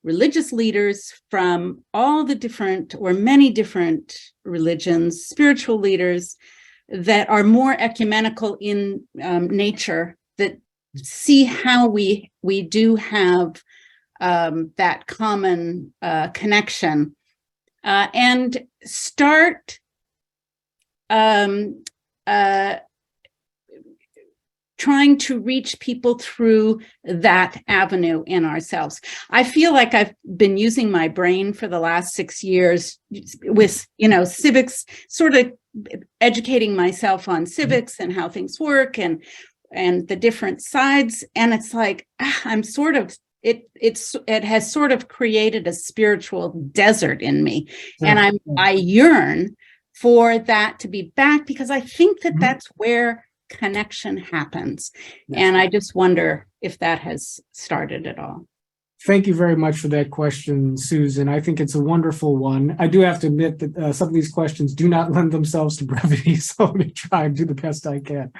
religious leaders from all the different or many different religions, spiritual leaders that are more ecumenical in nature, that see how we do have that common connection, and start trying to reach people through that avenue in ourselves. I feel like I've been using my brain for the last 6 years with, civics, sort of educating myself on civics and how things work and the different sides. And it's like, I'm sort of, it has sort of created a spiritual desert in me. And I yearn for that to be back, because I think that that's where connection happens. And I just wonder if that has started at all. Thank you very much for that question, Susan. I think it's a wonderful one. I do have to admit that some of these questions do not lend themselves to brevity, so let me try and do the best I can.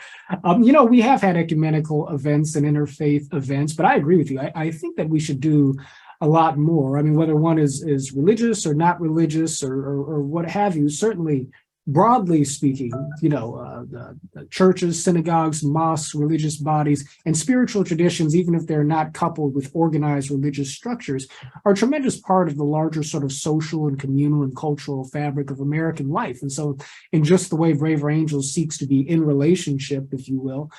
We have had ecumenical events and interfaith events, but I agree with you. I think that we should do a lot more. I mean, whether one is religious or not religious or what have you, certainly broadly speaking, the churches, synagogues, mosques, religious bodies, and spiritual traditions, even if they're not coupled with organized religious structures, are a tremendous part of the larger sort of social and communal and cultural fabric of American life. And so in just the way Braver Angels seeks to be in relationship, if you will,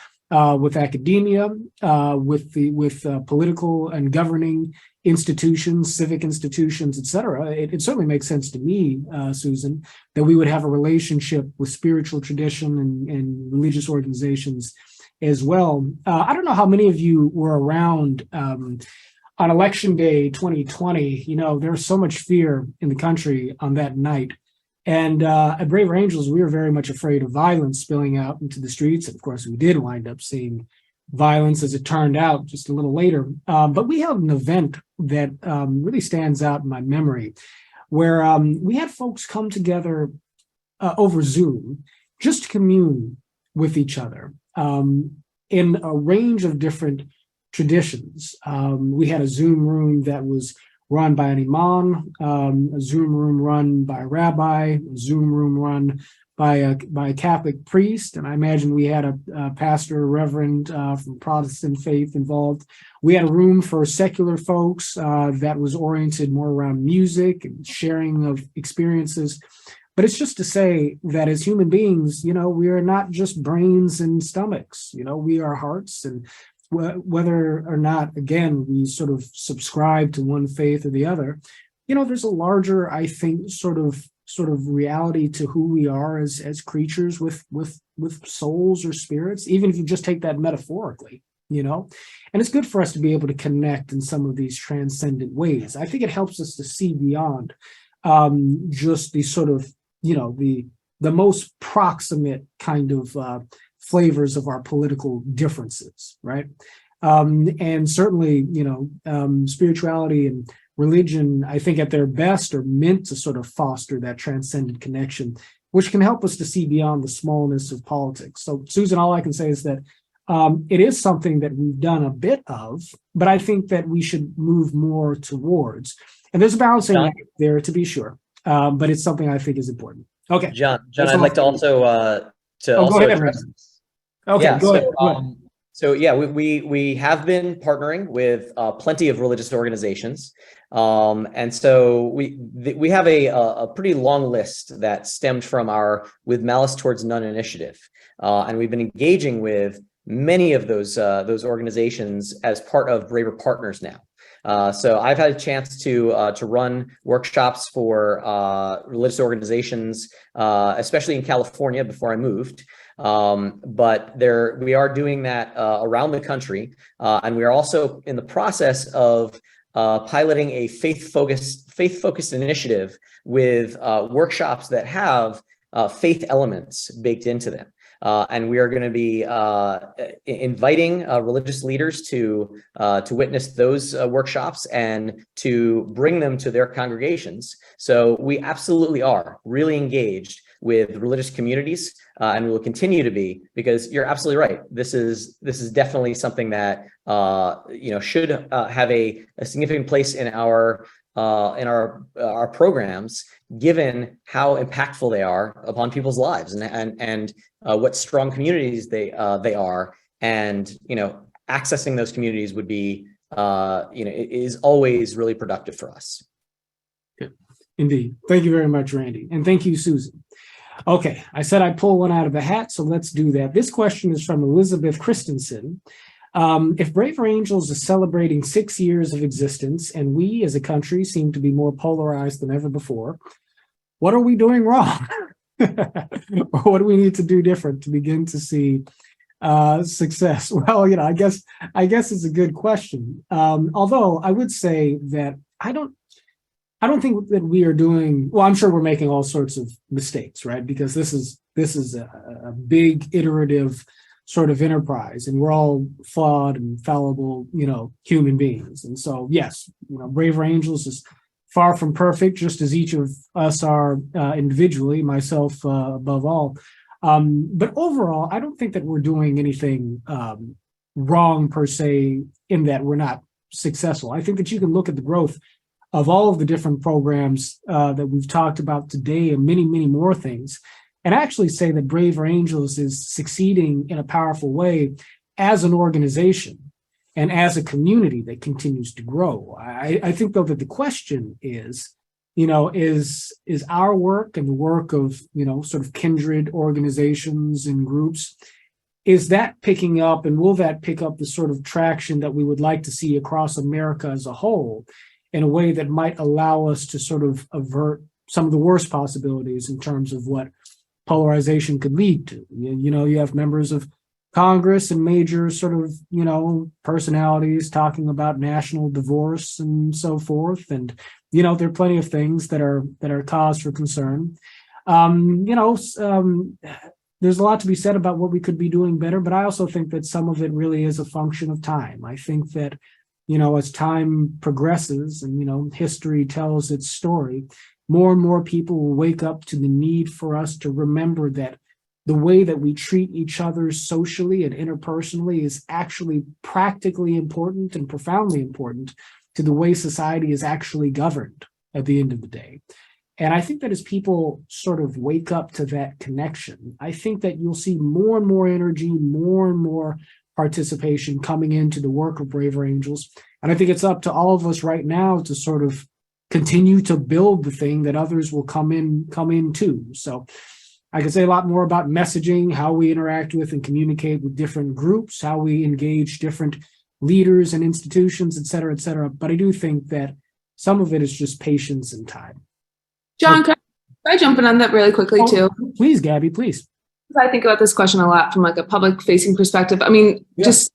with academia, with political and governing institutions, civic institutions, et cetera, it certainly makes sense to me, Susan, that we would have a relationship with spiritual tradition and religious organizations as well. I don't know how many of you were around on Election Day 2020. There was so much fear in the country on that night. And at Braver Angels, we were very much afraid of violence spilling out into the streets. And of course, we did wind up seeing violence, as it turned out, just a little later. But we held an event that really stands out in my memory, where we had folks come together over Zoom just to commune with each other in a range of different traditions. We had a Zoom room that was run by an imam, a Zoom room run by a rabbi, a Zoom room run by a Catholic priest, and I imagine we had a pastor, a reverend from Protestant faith involved. We had a room for secular folks that was oriented more around music and sharing of experiences. But it's just to say that as human beings, we are not just brains and stomachs. We are hearts, and whether or not, again, we sort of subscribe to one faith or the other, there's a larger, I think, sort of reality to who we are as creatures with souls or spirits, even if you just take that metaphorically, and it's good for us to be able to connect in some of these transcendent ways. I think it helps us to see beyond just the sort of, the most proximate kind of flavors of our political differences, right? And certainly, spirituality and religion, I think at their best are meant to sort of foster that transcendent connection, which can help us to see beyond the smallness of politics. So Susan, all I can say is that it is something that we've done a bit of, but I think that we should move more towards. And there's a balancing act there, to be sure, but it's something I think is important. Okay, John, I'd like to also go ahead, address. Okay, Yeah, go ahead. so yeah, we have been partnering with plenty of religious organizations, and so we have a pretty long list that stemmed from our With Malice Towards None initiative, and we've been engaging with many of those organizations as part of Braver Partners now. So I've had a chance to run workshops for religious organizations, especially in California before I moved. But we are doing that around the country, and we are also in the process of piloting a faith-focused initiative with workshops that have faith elements baked into them. And we are going to be inviting religious leaders to witness those workshops and to bring them to their congregations. So we absolutely are really engaged with religious communities, and we will continue to be, because you're absolutely right. This is definitely something that should have a significant place in our programs, given how impactful they are upon people's lives, and what strong communities they are, and accessing those communities would be is always really productive for us. Indeed. Thank you very much, Randy. And thank you, Susan. Okay, I said I'd pull one out of the hat, so let's do that. This question is from Elizabeth Christensen. If Braver Angels is celebrating 6 years of existence and we as a country seem to be more polarized than ever before, what are we doing wrong? Or what do we need to do different to begin to see success? Well, I guess it's a good question. Although I would say that I don't think that we are doing well. I'm sure we're making all sorts of mistakes, right? Because this is a big iterative sort of enterprise, and we're all flawed and fallible, human beings. And so, yes, Braver Angels is far from perfect, just as each of us are individually, myself above all. But overall, I don't think that we're doing anything wrong per se in that we're not successful. I think that you can look at the growth of all of the different programs that we've talked about today and many, many more things, and actually say that Braver Angels is succeeding in a powerful way as an organization and as a community that continues to grow. I think, though, that the question is, is our work and the work of, sort of kindred organizations and groups, is that picking up, and will that pick up the sort of traction that we would like to see across America as a whole, in a way that might allow us to sort of avert some of the worst possibilities in terms of what polarization could lead to? You have members of Congress and major sort of, personalities talking about national divorce and so forth. And, there are plenty of things that are cause for concern. There's a lot to be said about what we could be doing better, but I also think that some of it really is a function of time. I think that, as time progresses and, history tells its story, more and more people will wake up to the need for us to remember that the way that we treat each other socially and interpersonally is actually practically important and profoundly important to the way society is actually governed at the end of the day. And I think that as people sort of wake up to that connection, I think that you'll see more and more energy, more and more participation coming into the work of Braver Angels. And I think it's up to all of us right now to sort of continue to build the thing that others will come in too. So I could say a lot more about messaging, how we interact with and communicate with different groups, how we engage different leaders and institutions, et cetera, et cetera. But I do think that some of it is just patience and time. John, can I jump in on that really quickly too? Please, Gabby, please. I think about this question a lot from like a public facing perspective. I mean, just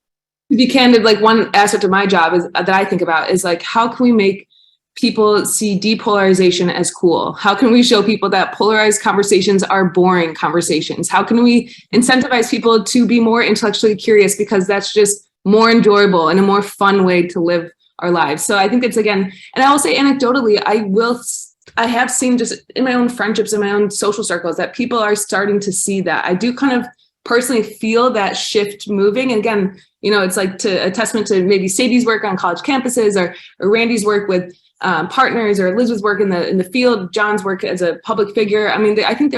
to be candid, like one aspect of my job is that I think about is like, how can we make people see depolarization as cool? How can we show people that polarized conversations are boring conversations? How can we incentivize people to be more intellectually curious? Because that's just more enjoyable and a more fun way to live our lives. So I think it's, again, and I will say anecdotally, I have seen just in my own friendships, in my own social circles, that people are starting to see that. I do kind of personally feel that shift moving. And again, it's like a testament to maybe Sadie's work on college campuses, or Randy's work with partners, or Elizabeth's work in the field, John's work as a public figure. I mean, I think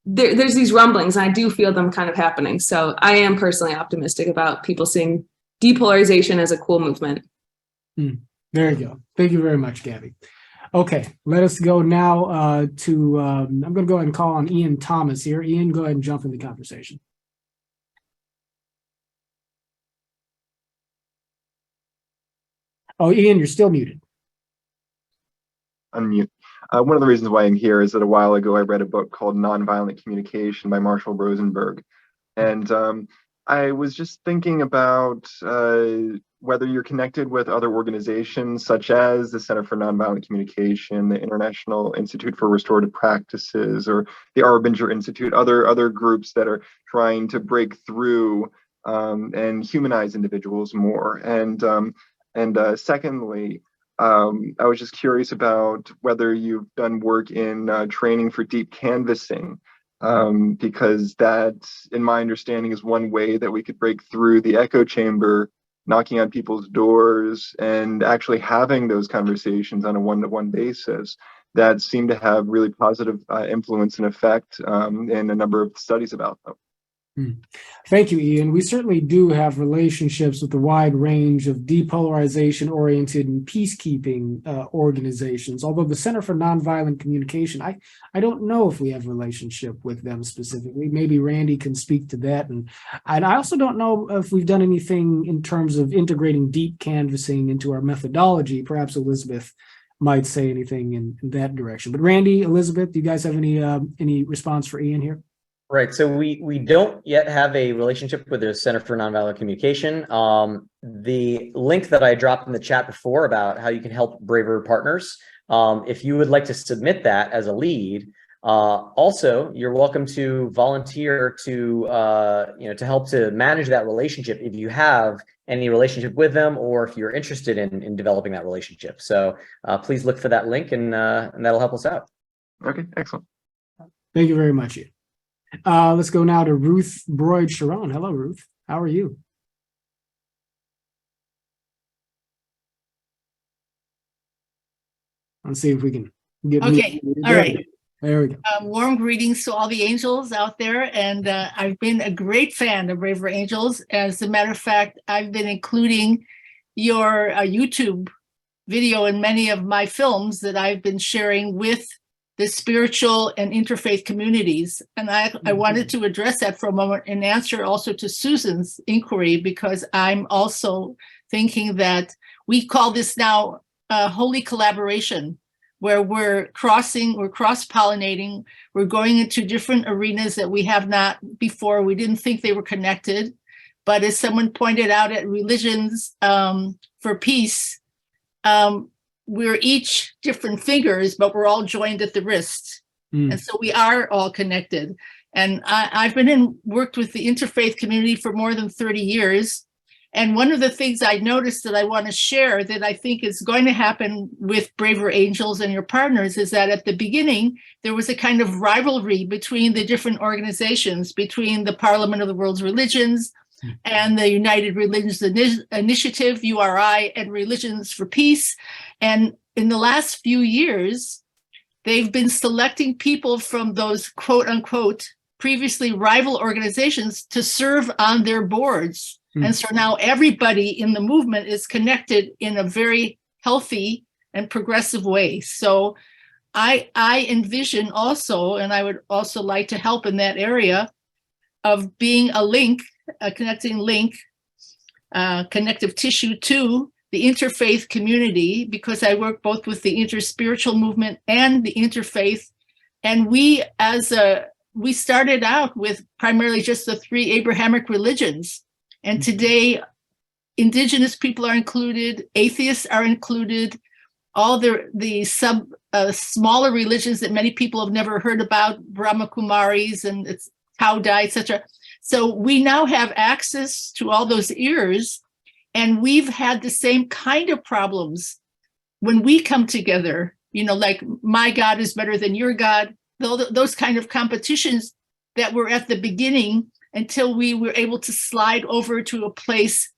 there's these rumblings, and I do feel them kind of happening. So I am personally optimistic about people seeing depolarization as a cool movement. There you go. Thank you very much, Gabby. Okay, let us go now to, I'm going to go ahead and call on Ian Thomas here. Ian, go ahead and jump in the conversation. Oh, Ian, you're still muted. Unmute. One of the reasons why I'm here is that a while ago I read a book called Nonviolent Communication by Marshall Rosenberg. And I was just thinking about whether you're connected with other organizations such as the Center for Nonviolent Communication, the International Institute for Restorative Practices, or the Arbinger Institute, other groups that are trying to break through and humanize individuals more. And secondly, I was just curious about whether you've done work in training for deep canvassing, because that, in my understanding, is one way that we could break through the echo chamber, knocking on people's doors and actually having those conversations on a one-to-one basis that seem to have really positive influence and effect in a number of studies about them. Thank you, Ian. We certainly do have relationships with a wide range of depolarization-oriented and peacekeeping organizations. Although the Center for Nonviolent Communication, I don't know if we have a relationship with them specifically. Maybe Randy can speak to that. And I also don't know if we've done anything in terms of integrating deep canvassing into our methodology. Perhaps Elizabeth might say anything in that direction. But Randy, Elizabeth, do you guys have any response for Ian here? Right. So we don't yet have a relationship with the Center for Nonviolent Communication. The link that I dropped in the chat before about how you can help Braver Partners, if you would like to submit that as a lead, also you're welcome to volunteer to to help to manage that relationship if you have any relationship with them, or if you're interested in developing that relationship. So please look for that link, and that'll help us out. Okay, excellent. Thank you very much, Ian. Let's go now to Ruth Broyd Sharon. Hello, Ruth. How are you? Let's see if we can get. Okay. All right. There we go. Warm greetings to all the angels out there. And I've been a great fan of Braver Angels. As a matter of fact, I've been including your YouTube video in many of my films that I've been sharing with the spiritual and interfaith communities. And I wanted to address that for a moment and answer also to Susan's inquiry, because I'm also thinking that we call this now holy collaboration, where we're cross-pollinating, we're going into different arenas that we have not before. We didn't think they were connected. But as someone pointed out at Religions for Peace, we're each different fingers, but we're all joined at the wrist. And so we are all connected. And I've been worked with the interfaith community for more than 30 years. And one of the things I noticed that I want to share that I think is going to happen with Braver Angels and your partners is that at the beginning, there was a kind of rivalry between the different organizations, between the Parliament of the World's Religions and the United Religions Initiative, URI, and Religions for Peace. And in the last few years, they've been selecting people from those quote unquote previously rival organizations to serve on their boards. And so now everybody in the movement is connected in a very healthy and progressive way. So I envision also, and I would also like to help in that area of being a link, a connecting link, connective tissue to the interfaith community, because I work both with the interspiritual movement and the interfaith. And we started out with primarily just the 3 Abrahamic religions. And today, indigenous people are included, atheists are included, all the smaller religions that many people have never heard about, Brahma Kumaris and Taudai, etc. So we now have access to all those ears, and we've had the same kind of problems when we come together, like my God is better than your God, those kind of competitions that were at the beginning until we were able to slide over to a place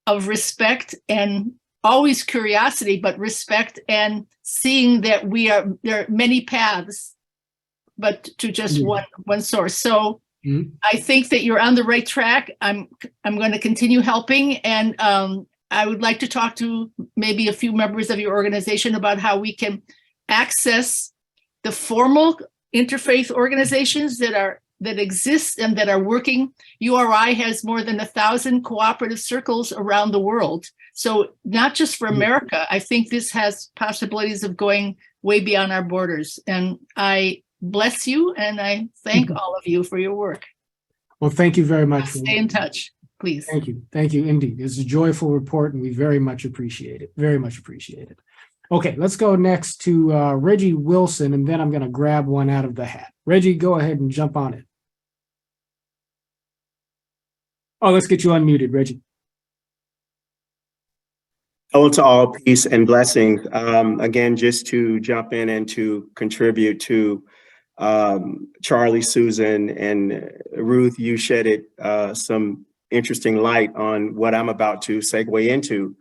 of respect and always curiosity, but respect and seeing that there are many paths, but to just one source. So I think that you're on the right track. I'm going to continue helping, and I would like to talk to maybe a few members of your organization about how we can access the formal interfaith organizations that exist and that are working. URI has more than 1,000 cooperative circles around the world. So not just for America, I think this has possibilities of going way beyond our borders. And I bless you, and I thank all of you for your work. Well, thank you very much. Stay in touch, please. Thank you. Thank you indeed. It's a joyful report, and we very much appreciate it. Very much appreciate it. Okay, let's go next to Reggie Wilson, and then I'm going to grab one out of the hat. Reggie, go ahead and jump on it. Oh, let's get you unmuted, Reggie. Hello to all, peace and blessing. Again, just to jump in and to contribute to Charlie, Susan, and Ruth, you shedded some interesting light on what I'm about to segue into.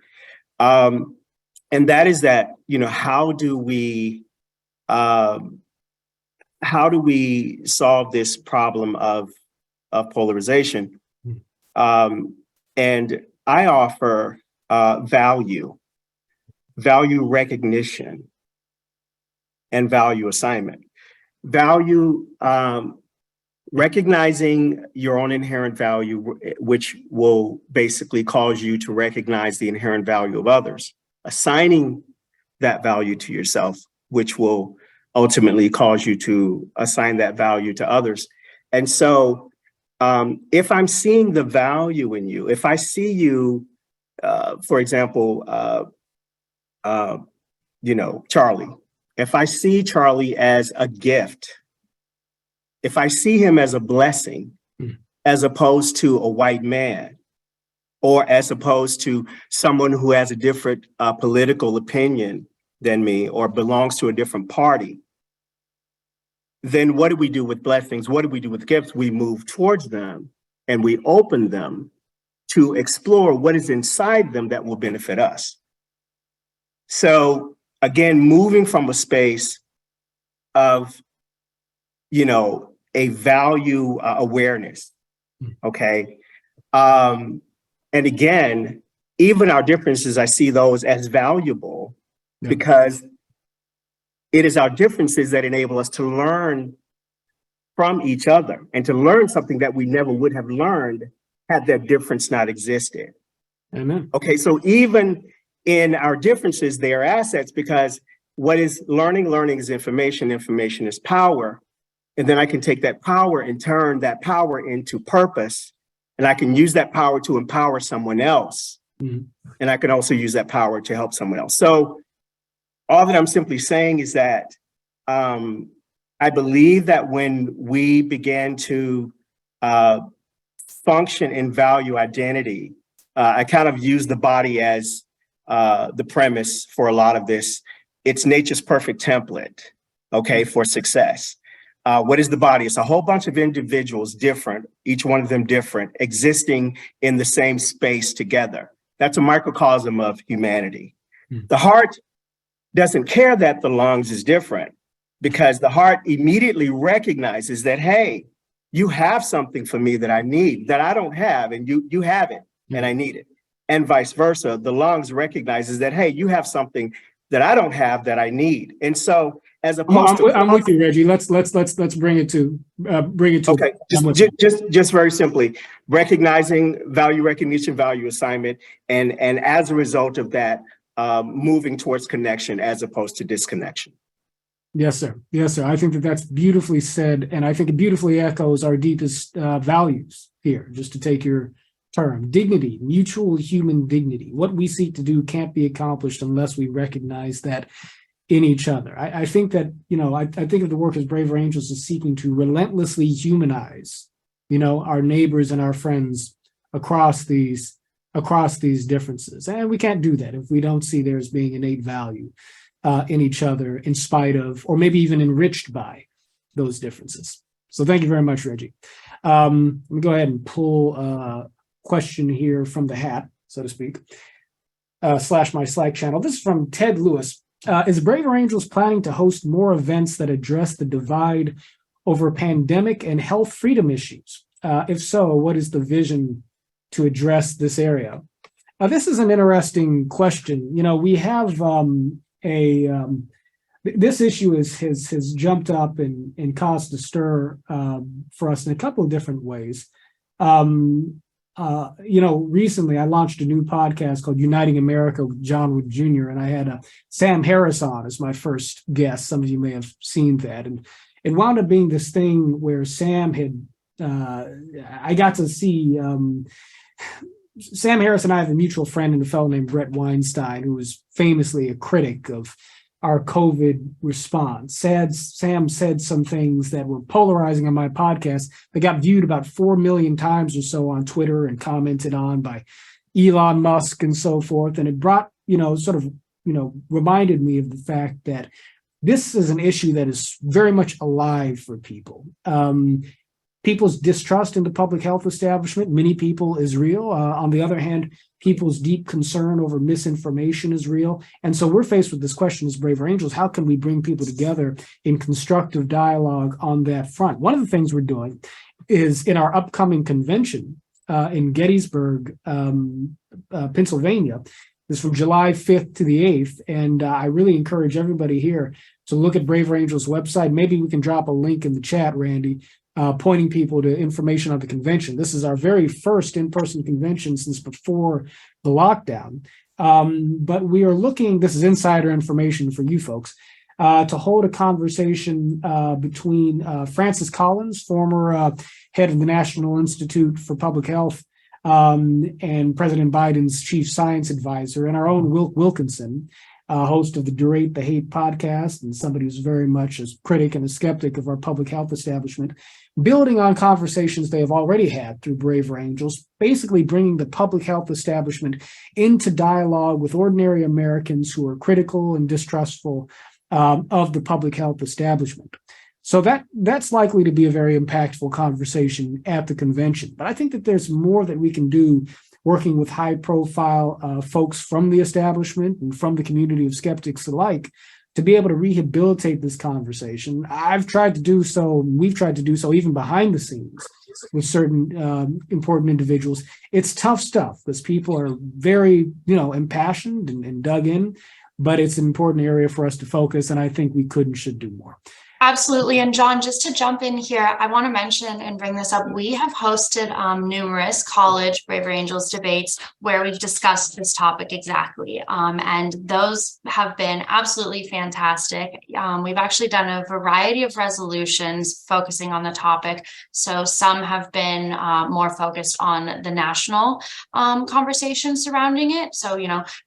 And that is that, how do we solve this problem of polarization? And I offer value recognition, and value assignment. Value, recognizing your own inherent value, which will basically cause you to recognize the inherent value of others. Assigning that value to yourself, which will ultimately cause you to assign that value to others. And so if I'm seeing the value in you, if I see you, for example, Charlie, if I see Charlie as a gift, if I see him as a blessing, as opposed to a white man, or as opposed to someone who has a different political opinion than me, or belongs to a different party, then what do we do with blessings? What do we do with gifts? We move towards them and we open them to explore what is inside them that will benefit us. So again, moving from a space of, a value awareness, okay? And again, even our differences, I see those as valuable because it is our differences that enable us to learn from each other and to learn something that we never would have learned had that difference not existed. Amen. Okay, so even in our differences, they are assets, because what is learning? Learning is information. Information is power. And then I can take that power and turn that power into purpose. And I can use that power to empower someone else. And I can also use that power to help someone else. So all that I'm simply saying is that I believe that when we began to function in value identity, I kind of use the body as the premise for a lot of this. It's nature's perfect template, okay, for success. What is the body? It's a whole bunch of individuals, different, each one of them different, existing in the same space together. That's a microcosm of humanity. The heart doesn't care that the lungs is different, because the heart immediately recognizes that, hey, you have something for me that I need, that I don't have, and you have it, and I need it. And vice versa. The lungs recognizes that, hey, you have something that I don't have that I need. And so, as opposed to, I'm with you, Reggie. Let's bring it to okay. Just very simply, recognizing value recognition, value assignment, and as a result of that, moving towards connection as opposed to disconnection. Yes, sir. Yes, sir. I think that's beautifully said, and I think it beautifully echoes our deepest values here. Just to take your term, dignity, mutual human dignity. What we seek to do can't be accomplished unless we recognize that in each other. I think that, I think of the work as Braver Angels is seeking to relentlessly humanize our neighbors and our friends across these differences. And we can't do that if we don't see there as being innate value in each other, in spite of, or maybe even enriched by those differences. So thank you very much, Reggie. Let me go ahead and pull a question here from the hat, so to speak, slash my Slack channel. This is from Ted Lewis. Is Braver Angels planning to host more events that address the divide over pandemic and health freedom issues? If so, what is the vision to address this area? This is an interesting question. We have this issue has jumped up and caused a stir for us in a couple of different ways. Recently I launched a new podcast called Uniting America with John Wood Jr., and I had Sam Harris on as my first guest. Some of you may have seen that. And it wound up being this thing where Sam had, I got to see, Sam Harris and I have a mutual friend and a fellow named Brett Weinstein, who was famously a critic of our COVID response. Sam said some things that were polarizing on my podcast that got viewed about 4 million times or so on Twitter and commented on by Elon Musk and so forth. And it brought, reminded me of the fact that this is an issue that is very much alive for people. People's distrust in the public health establishment, many people, is real. On the other hand, people's deep concern over misinformation is real. And so we're faced with this question as Braver Angels: how can we bring people together in constructive dialogue on that front? One of the things we're doing is in our upcoming convention in Gettysburg, Pennsylvania. This is from July 5th to the 8th. And I really encourage everybody here to look at Braver Angels' website. Maybe we can drop a link in the chat, Randy, pointing people to information on the convention. This is our very first in-person convention since before the lockdown. But we are looking, this is insider information for you folks, to hold a conversation between Francis Collins, former head of the National Institute for Public Health, and President Biden's chief science advisor, and our own Wilk Wilkinson, host of the Durate the Hate podcast, and somebody who's very much a critic and a skeptic of our public health establishment, building on conversations they have already had through Braver Angels, basically bringing the public health establishment into dialogue with ordinary Americans who are critical and distrustful of the public health establishment. So that's likely to be a very impactful conversation at the convention. But I think that there's more that we can do working with high-profile folks from the establishment and from the community of skeptics alike to be able to rehabilitate this conversation. I've tried to do so, we've tried to do so even behind the scenes with certain important individuals. It's tough stuff because people are very, impassioned and dug in, but it's an important area for us to focus, and I think we could and should do more. Absolutely. And John, just to jump in here, I want to mention and bring this up. We have hosted numerous college Braver Angels debates where we've discussed this topic exactly. And those have been absolutely fantastic. We've actually done a variety of resolutions focusing on the topic. So some have been more focused on the national conversation surrounding it. So,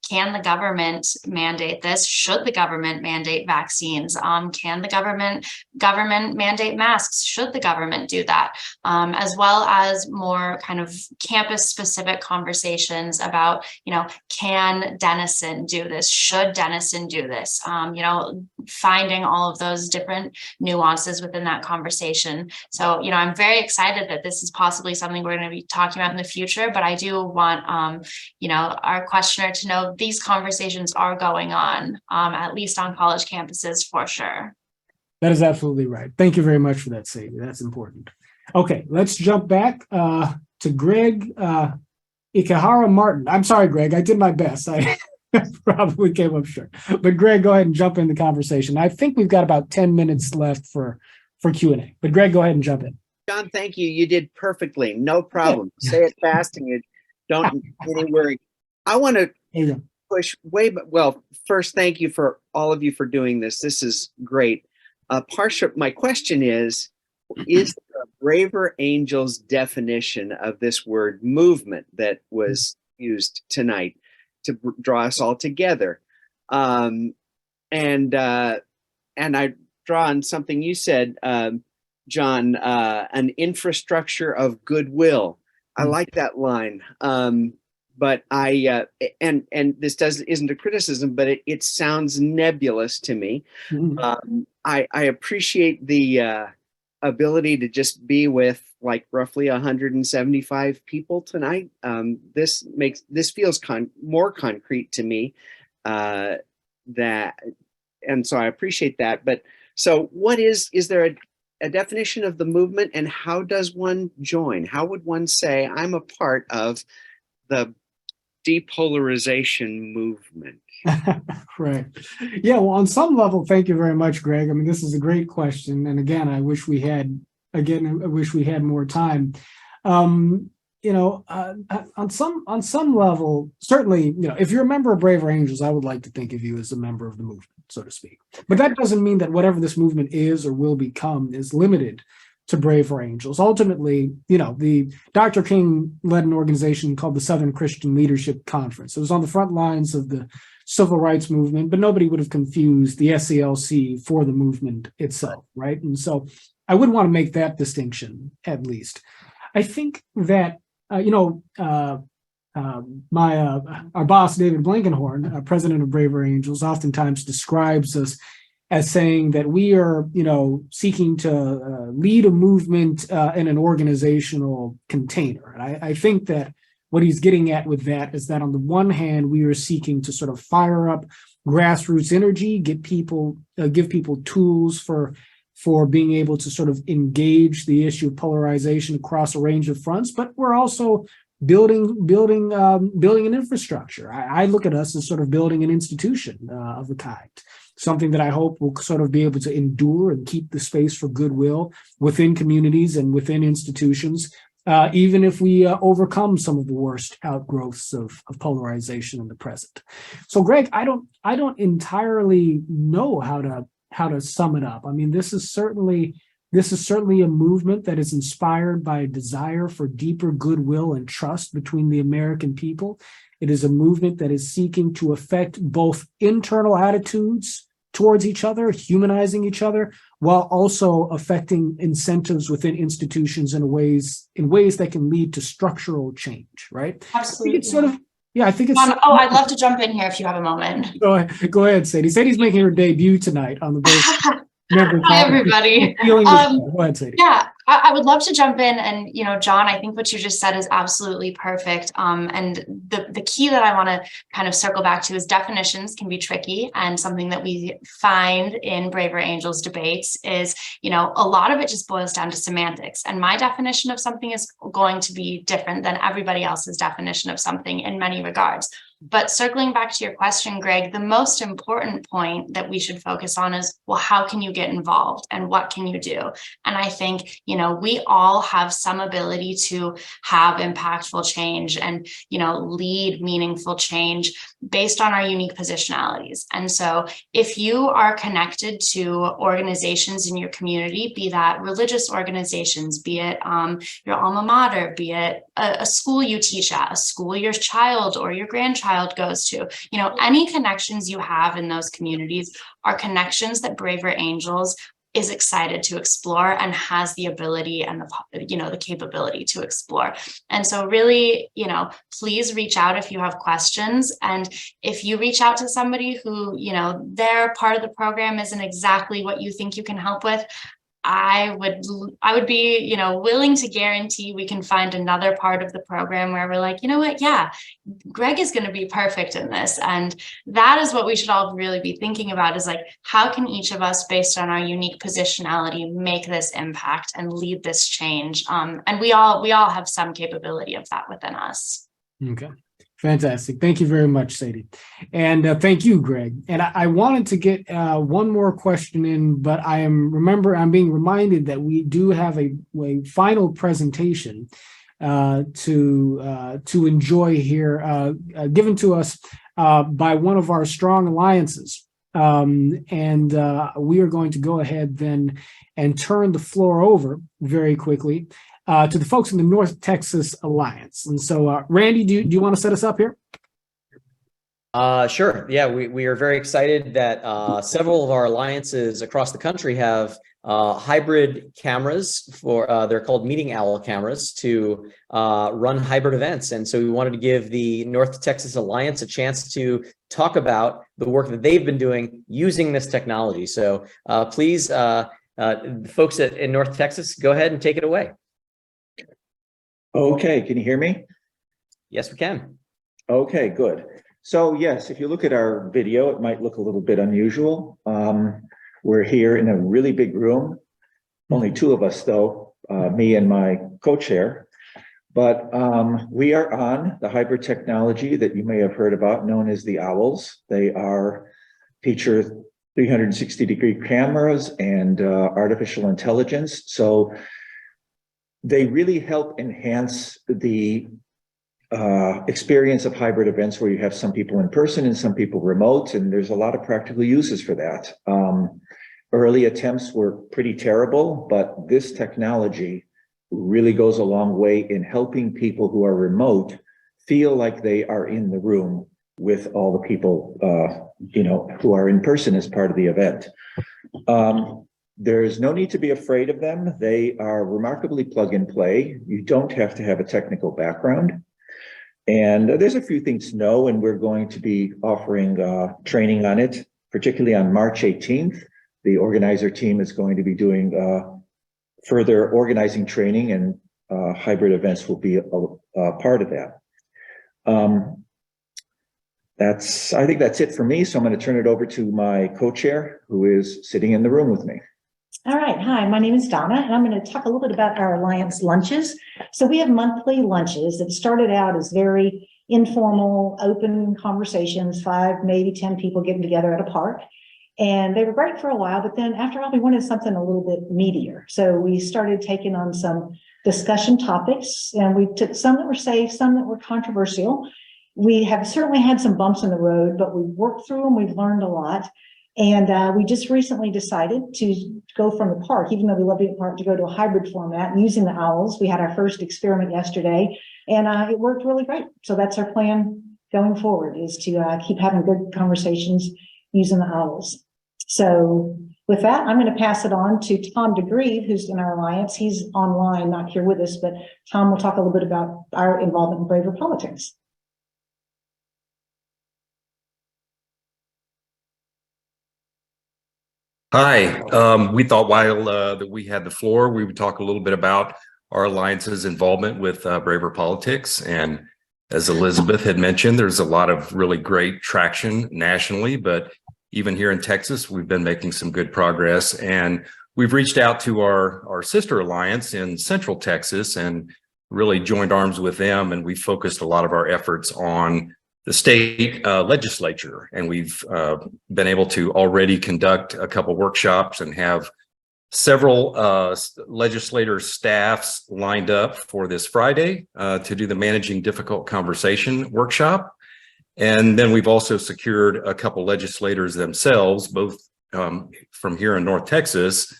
can the government mandate this? Should the government mandate vaccines? Can the government mandate masks? Should the government do that? As well as more kind of campus specific conversations about, can Denison do this? Should Denison do this? Finding all of those different nuances within that conversation. So, I'm very excited that this is possibly something we're going to be talking about in the future, but I do want, our questioner to know these conversations are going on, at least on college campuses for sure. That is absolutely right. Thank you very much for that, Sadie. That's important. Okay, let's jump back to Greg Ikehara Martin. I'm sorry, Greg. I did my best. I probably came up short. But Greg, go ahead and jump in the conversation. I think we've got about 10 minutes left for Q&A. But Greg, go ahead and jump in. John, thank you. You did perfectly. No problem. Yeah. Say it fast and you don't get any worry. I want to push way, well, first, thank you for all of you for doing this. This is great. My question is the Braver Angels definition of this word movement that was used tonight to draw us all together? And I draw on something you said, John, an infrastructure of goodwill. I like that line. But and this isn't a criticism, but it sounds nebulous to me. I appreciate the ability to just be with like roughly 175 people tonight. This feels more concrete to me. And so I appreciate that. But so what is there a definition of the movement, and how does one join? How would one say I'm a part of the depolarization movement? Right. Yeah, well, on some level, thank you very much, Greg. I mean, this is a great question. And again, I wish we had more time. On some level, certainly, if you're a member of Braver Angels, I would like to think of you as a member of the movement, so to speak. But that doesn't mean that whatever this movement is or will become is limited to Braver Angels. Ultimately, the Dr. King led an organization called the Southern Christian Leadership Conference. It was on the front lines of the civil rights movement, but nobody would have confused the SCLC for the movement itself, right? And so I would want to make that distinction, at least. I think that, our boss, David Blankenhorn, president of Braver Angels, oftentimes describes us as saying that we are, seeking to lead a movement in an organizational container. And I think that what he's getting at with that is that on the one hand, we are seeking to sort of fire up grassroots energy, give people tools for being able to sort of engage the issue of polarization across a range of fronts, but we're also building an infrastructure. I look at us as sort of building an institution of the kind, something that I hope will sort of be able to endure and keep the space for goodwill within communities and within institutions, even if we overcome some of the worst outgrowths of polarization in the present. So, Greg, I don't entirely know how to sum it up. I mean, this is certainly a movement that is inspired by a desire for deeper goodwill and trust between the American people. It is a movement that is seeking to affect both internal attitudes towards each other, humanizing each other, while also affecting incentives within institutions in ways that can lead to structural change, right? Absolutely. I think it's I'd love to jump in here if you have a moment. Go ahead, Sadie. Sadie's making her debut tonight on the Hi, everybody. Go ahead, Sadie. Yeah, I would love to jump in. And, John, I think what you just said is absolutely perfect. And the key that I want to kind of circle back to is definitions can be tricky. And something that we find in Braver Angels debates is, a lot of it just boils down to semantics. And my definition of something is going to be different than everybody else's definition of something in many regards. But circling back to your question, Greg, the most important point that we should focus on is, well, how can you get involved and what can you do? And I think, we all have some ability to have impactful change and, lead meaningful change based on our unique positionalities. And so if you are connected to organizations in your community, be that religious organizations, be it your alma mater, be it a school you teach at, a school your child or your grandchild goes to, any connections you have in those communities are connections that Braver Angels is excited to explore and has the ability and the capability to explore. And so really, please reach out if you have questions. And if you reach out to somebody who, their part of the program isn't exactly what you think you can help with, I would be, willing to guarantee we can find another part of the program where we're like, yeah, Greg is going to be perfect in this. And that is what we should all really be thinking about is like, how can each of us, based on our unique positionality, make this impact and lead this change? And we all have some capability of that within us. Okay. Fantastic. Thank you very much, Sadie. And thank you, Greg. And I wanted to get one more question in, but I'm being reminded that we do have a final presentation to enjoy here, given to us by one of our strong alliances. And we are going to go ahead then and turn the floor over very quickly to the folks in the North Texas Alliance. And so, Randy, do you want to set us up here? Sure. Yeah, we are very excited that several of our alliances across the country have hybrid cameras for they're called Meeting Owl cameras to run hybrid events. And so we wanted to give the North Texas Alliance a chance to talk about the work that they've been doing using this technology. So please, folks in North Texas, go ahead and take it away. Okay, can you hear me? Yes, we can. Okay, good. So yes, if you look at our video, it might look a little bit unusual. We're here in a really big room, only two of us though, me and my co-chair. But we are on the hybrid technology that you may have heard about, known as the Owls. They feature 360-degree cameras and artificial intelligence. So they really help enhance the experience of hybrid events where you have some people in person and some people remote, and there's a lot of practical uses for that. Early attempts were pretty terrible, but this technology really goes a long way in helping people who are remote feel like they are in the room with all the people, who are in person as part of the event. There's no need to be afraid of them. They are remarkably plug and play. You don't have to have a technical background. And there's a few things to know, and we're going to be offering training on it, particularly on March 18th. The organizer team is going to be doing further organizing training, and hybrid events will be a part of that. I think that's it for me. So I'm going to turn it over to my co-chair, who is sitting in the room with me. All right. Hi, my name is Donna, and I'm going to talk a little bit about our Alliance lunches. So we have monthly lunches that started out as very informal, open conversations, 5, maybe 10 people getting together at a park. And they were great for a while, but then after all, we wanted something a little bit meatier. So we started taking on some discussion topics, and we took some that were safe, some that were controversial. We have certainly had some bumps in the road, but we've worked through them. We've learned a lot. And we just recently decided to go from the park, even though we love the park, to go to a hybrid format using the Owls. We had our first experiment yesterday, and it worked really great. So that's our plan going forward, is to keep having good conversations using the Owls. So with that, I'm going to pass it on to Tom DeGrieve, who's in our Alliance. He's online, not here with us, but Tom will talk a little bit about our involvement in Braver Politics. Hi, we thought while that we had the floor, we would talk a little bit about our Alliance's involvement with Braver Politics. And as Elizabeth had mentioned, there's a lot of really great traction nationally, but even here in Texas, we've been making some good progress. And we've reached out to our sister alliance in Central Texas and really joined arms with them. And we focused a lot of our efforts on the state legislature, and we've been able to already conduct a couple workshops and have several legislator staffs lined up for this Friday to do the Managing Difficult Conversation workshop. And then we've also secured a couple legislators themselves, both from here in North Texas,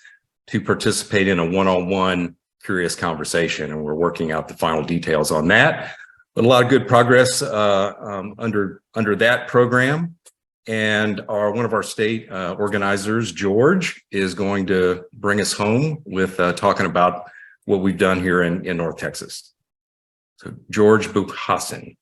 to participate in a one-on-one curious conversation. And we're working out the final details on that. But a lot of good progress under that program. And one of our state organizers, George, is going to bring us home with talking about what we've done here in North Texas. So George Bukhassan.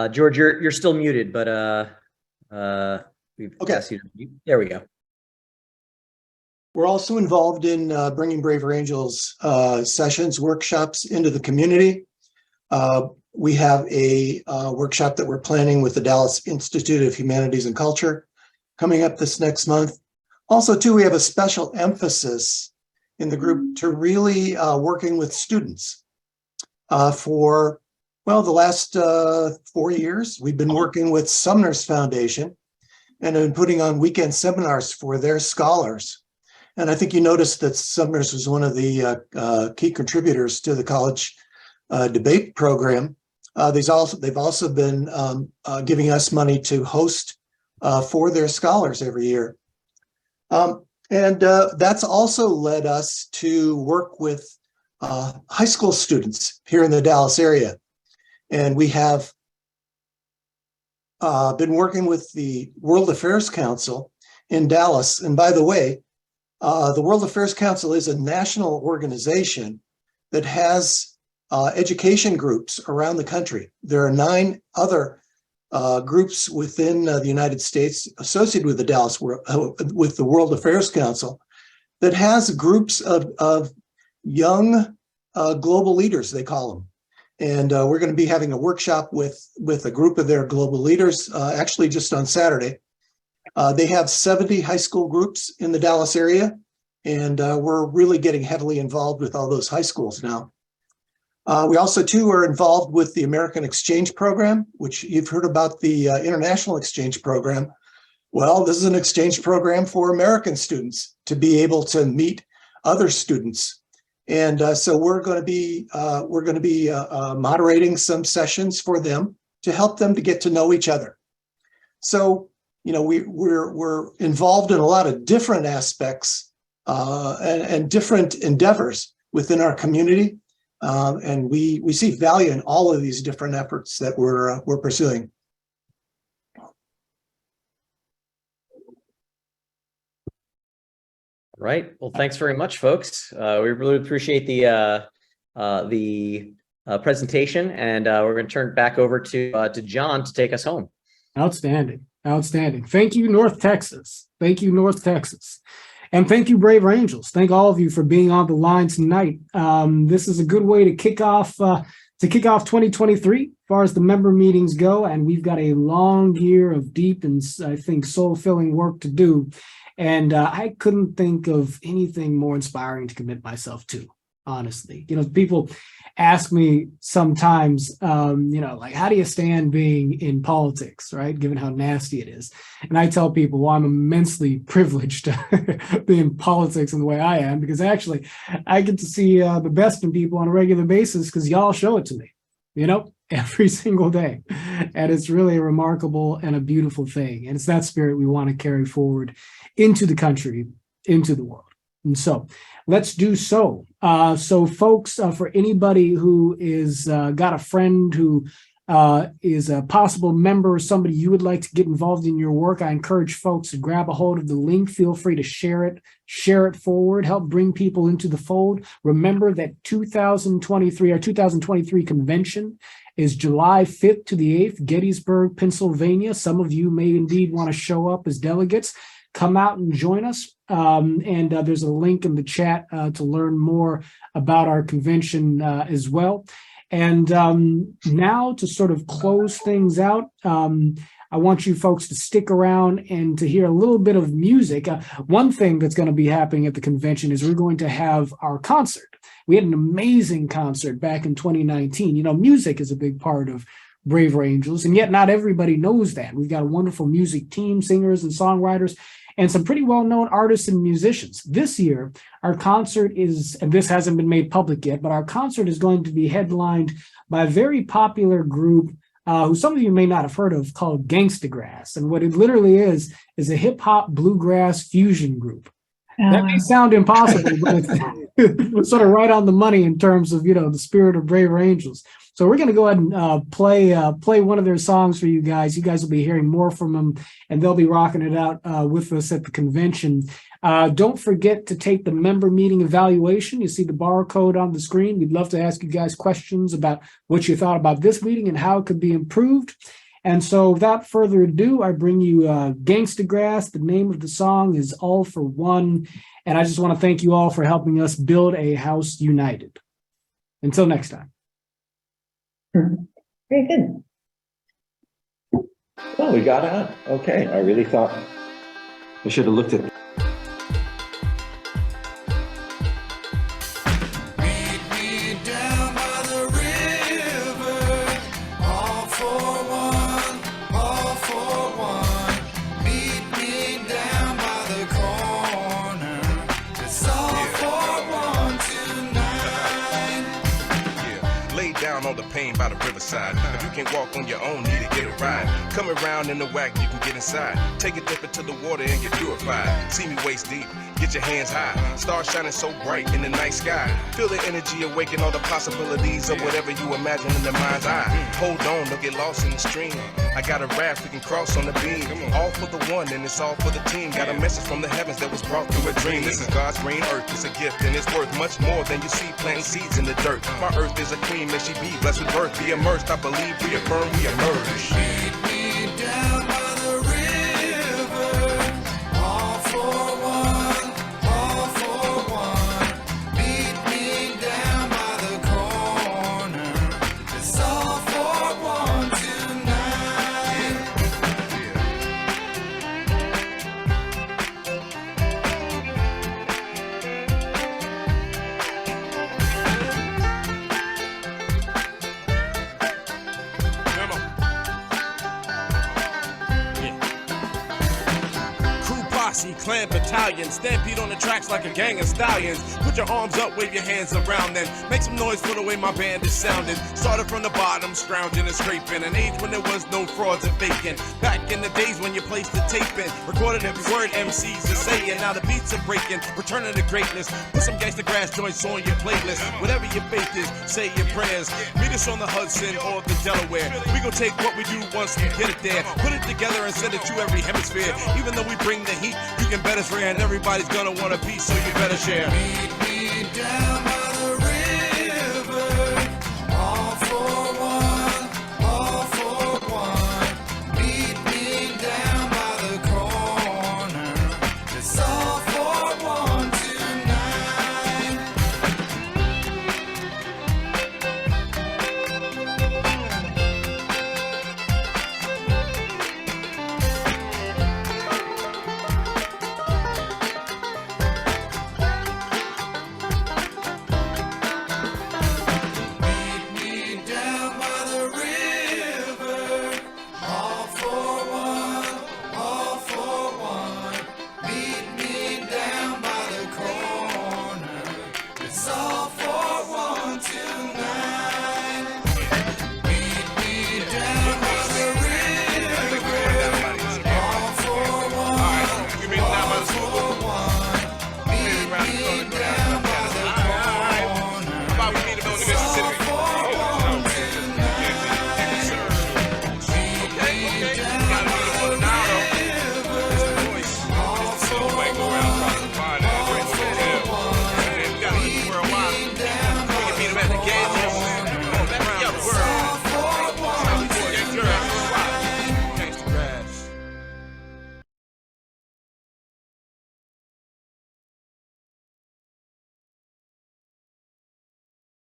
George, you're still muted, but we've asked you to mute. There we go. We're also involved in bringing Braver Angels sessions, workshops into the community. We have a workshop that we're planning with the Dallas Institute of Humanities and Culture coming up this next month. Also, too, we have a special emphasis in the group to really working with students for the last 4 years. We've been working with Sumner's Foundation and been putting on weekend seminars for their scholars. And I think you noticed that Sumner's was one of the key contributors to the college debate program. They've also been giving us money to host for their scholars every year. And that's also led us to work with high school students here in the Dallas area. And we have been working with the World Affairs Council in Dallas. And by the way, the World Affairs Council is a national organization that has education groups around the country. There are 9 other groups within the United States associated with the with the World Affairs Council that has groups of young global leaders, they call them. And we're going to be having a workshop with a group of their global leaders, actually just on Saturday. They have 70 high school groups in the Dallas area, and we're really getting heavily involved with all those high schools now. We also, too, are involved with the American Exchange Program, which you've heard about the International Exchange Program. Well, this is an exchange program for American students to be able to meet other students. And so we're going to be moderating some sessions for them to help them to get to know each other. So, you know, we're involved in a lot of different aspects and different endeavors within our community. And we see value in all of these different efforts that we're pursuing. Right. Well, thanks very much, folks. We really appreciate the presentation, and we're going to turn it back over to John to take us home. Outstanding. Outstanding. Thank you, North Texas. Thank you, North Texas. And thank you, Braver Angels. Thank all of you for being on the line tonight. This is a good way to kick off 2023 as far as the member meetings go. And we've got a long year of deep and, I think, soul-filling work to do. And I couldn't think of anything more inspiring to commit myself to, honestly. You know, people ask me sometimes, you know, like, how do you stand being in politics, right? Given how nasty it is. And I tell people, well, I'm immensely privileged to be in politics in the way I am, because actually I get to see the best in people on a regular basis because y'all show it to me, you know, every single day. And it's really a remarkable and a beautiful thing. And it's that spirit we want to carry forward into the country, into the world. And so let's do so. So folks, for anybody who is got a friend who is a possible member or somebody you would like to get involved in your work, I encourage folks to grab a hold of the link. Feel free to share it forward, help bring people into the fold. Remember that our 2023 convention is July 5th to the 8th, Gettysburg, Pennsylvania. Some of you may indeed want to show up as delegates. Come out and join us. And there's a link in the chat to learn more about our convention as well. And now to sort of close things out, I want you folks to stick around and to hear a little bit of music. One thing that's going to be happening at the convention is we're going to have our concert. We had an amazing concert back in 2019. You know, music is a big part of Braver Angels, and yet not everybody knows that. We've got a wonderful music team, singers and songwriters, and some pretty well-known artists and musicians. This year, our concert is, and this hasn't been made public yet, but our concert is going to be headlined by a very popular group who some of you may not have heard of, called Gangsta Grass. And what it literally is a hip-hop bluegrass fusion group. That may sound impossible, but it's sort of right on the money in terms of, you know, the spirit of Braver Angels. So we're going to go ahead and play one of their songs for you guys. You guys will be hearing more from them, and they'll be rocking it out with us at the convention. Don't forget to take the member meeting evaluation. You see the barcode on the screen. We'd love to ask you guys questions about what you thought about this meeting and how it could be improved. And so without further ado, I bring you Gangsta Grass. The name of the song is All for One. And I just want to thank you all for helping us build a house united. Until next time. Very good. Well, we got on. Okay, I really thought I should have looked at. all the pain by the riverside. If you can't walk on your own, need to get a ride. Come around in the wagon, you can get inside. Take a dip into the water and get purified. See me waist deep, get your hands high. Stars shining so bright in the night sky. Feel the energy awaken all the possibilities of whatever you imagine in the mind's eye. Hold on, don't get lost in the stream. I got a raft we can cross on the beam. All for the one and it's all for the team. Got a message from the heavens that was brought through a dream. This is God's green earth, it's a gift and it's worth much more than you see planting seeds in the dirt. My earth is a queen, may she be blessed with birth. Be immersed, I believe, reaffirm, we emerge. Meet me down by the river, all for one, all for one. Meet me down by the corner, it's all for one tonight. Clan battalion, stampede on the tracks like a gang of stallions. Put your arms up, wave your hands around, then make some noise for the way my band is sounding. Started from the bottom, scrounging and scraping. An age when there was no frauds and faking. Back in the days when you placed the tape in, recorded every word MCs are saying. Now the beats are breaking, returning to greatness. Put some gangsta grass joints on your playlist. Whatever your faith is, say your prayers. Meet us on the Hudson or the Delaware. We gon' take what we do once we get it there. Put it together and send it to every hemisphere. Even though we bring the heat, you can bet it's rare and everybody's gonna want a piece, so you better share. Meet me down by the river, all for one, all for one. Meet me down by the corner, it's all for one tonight. It's all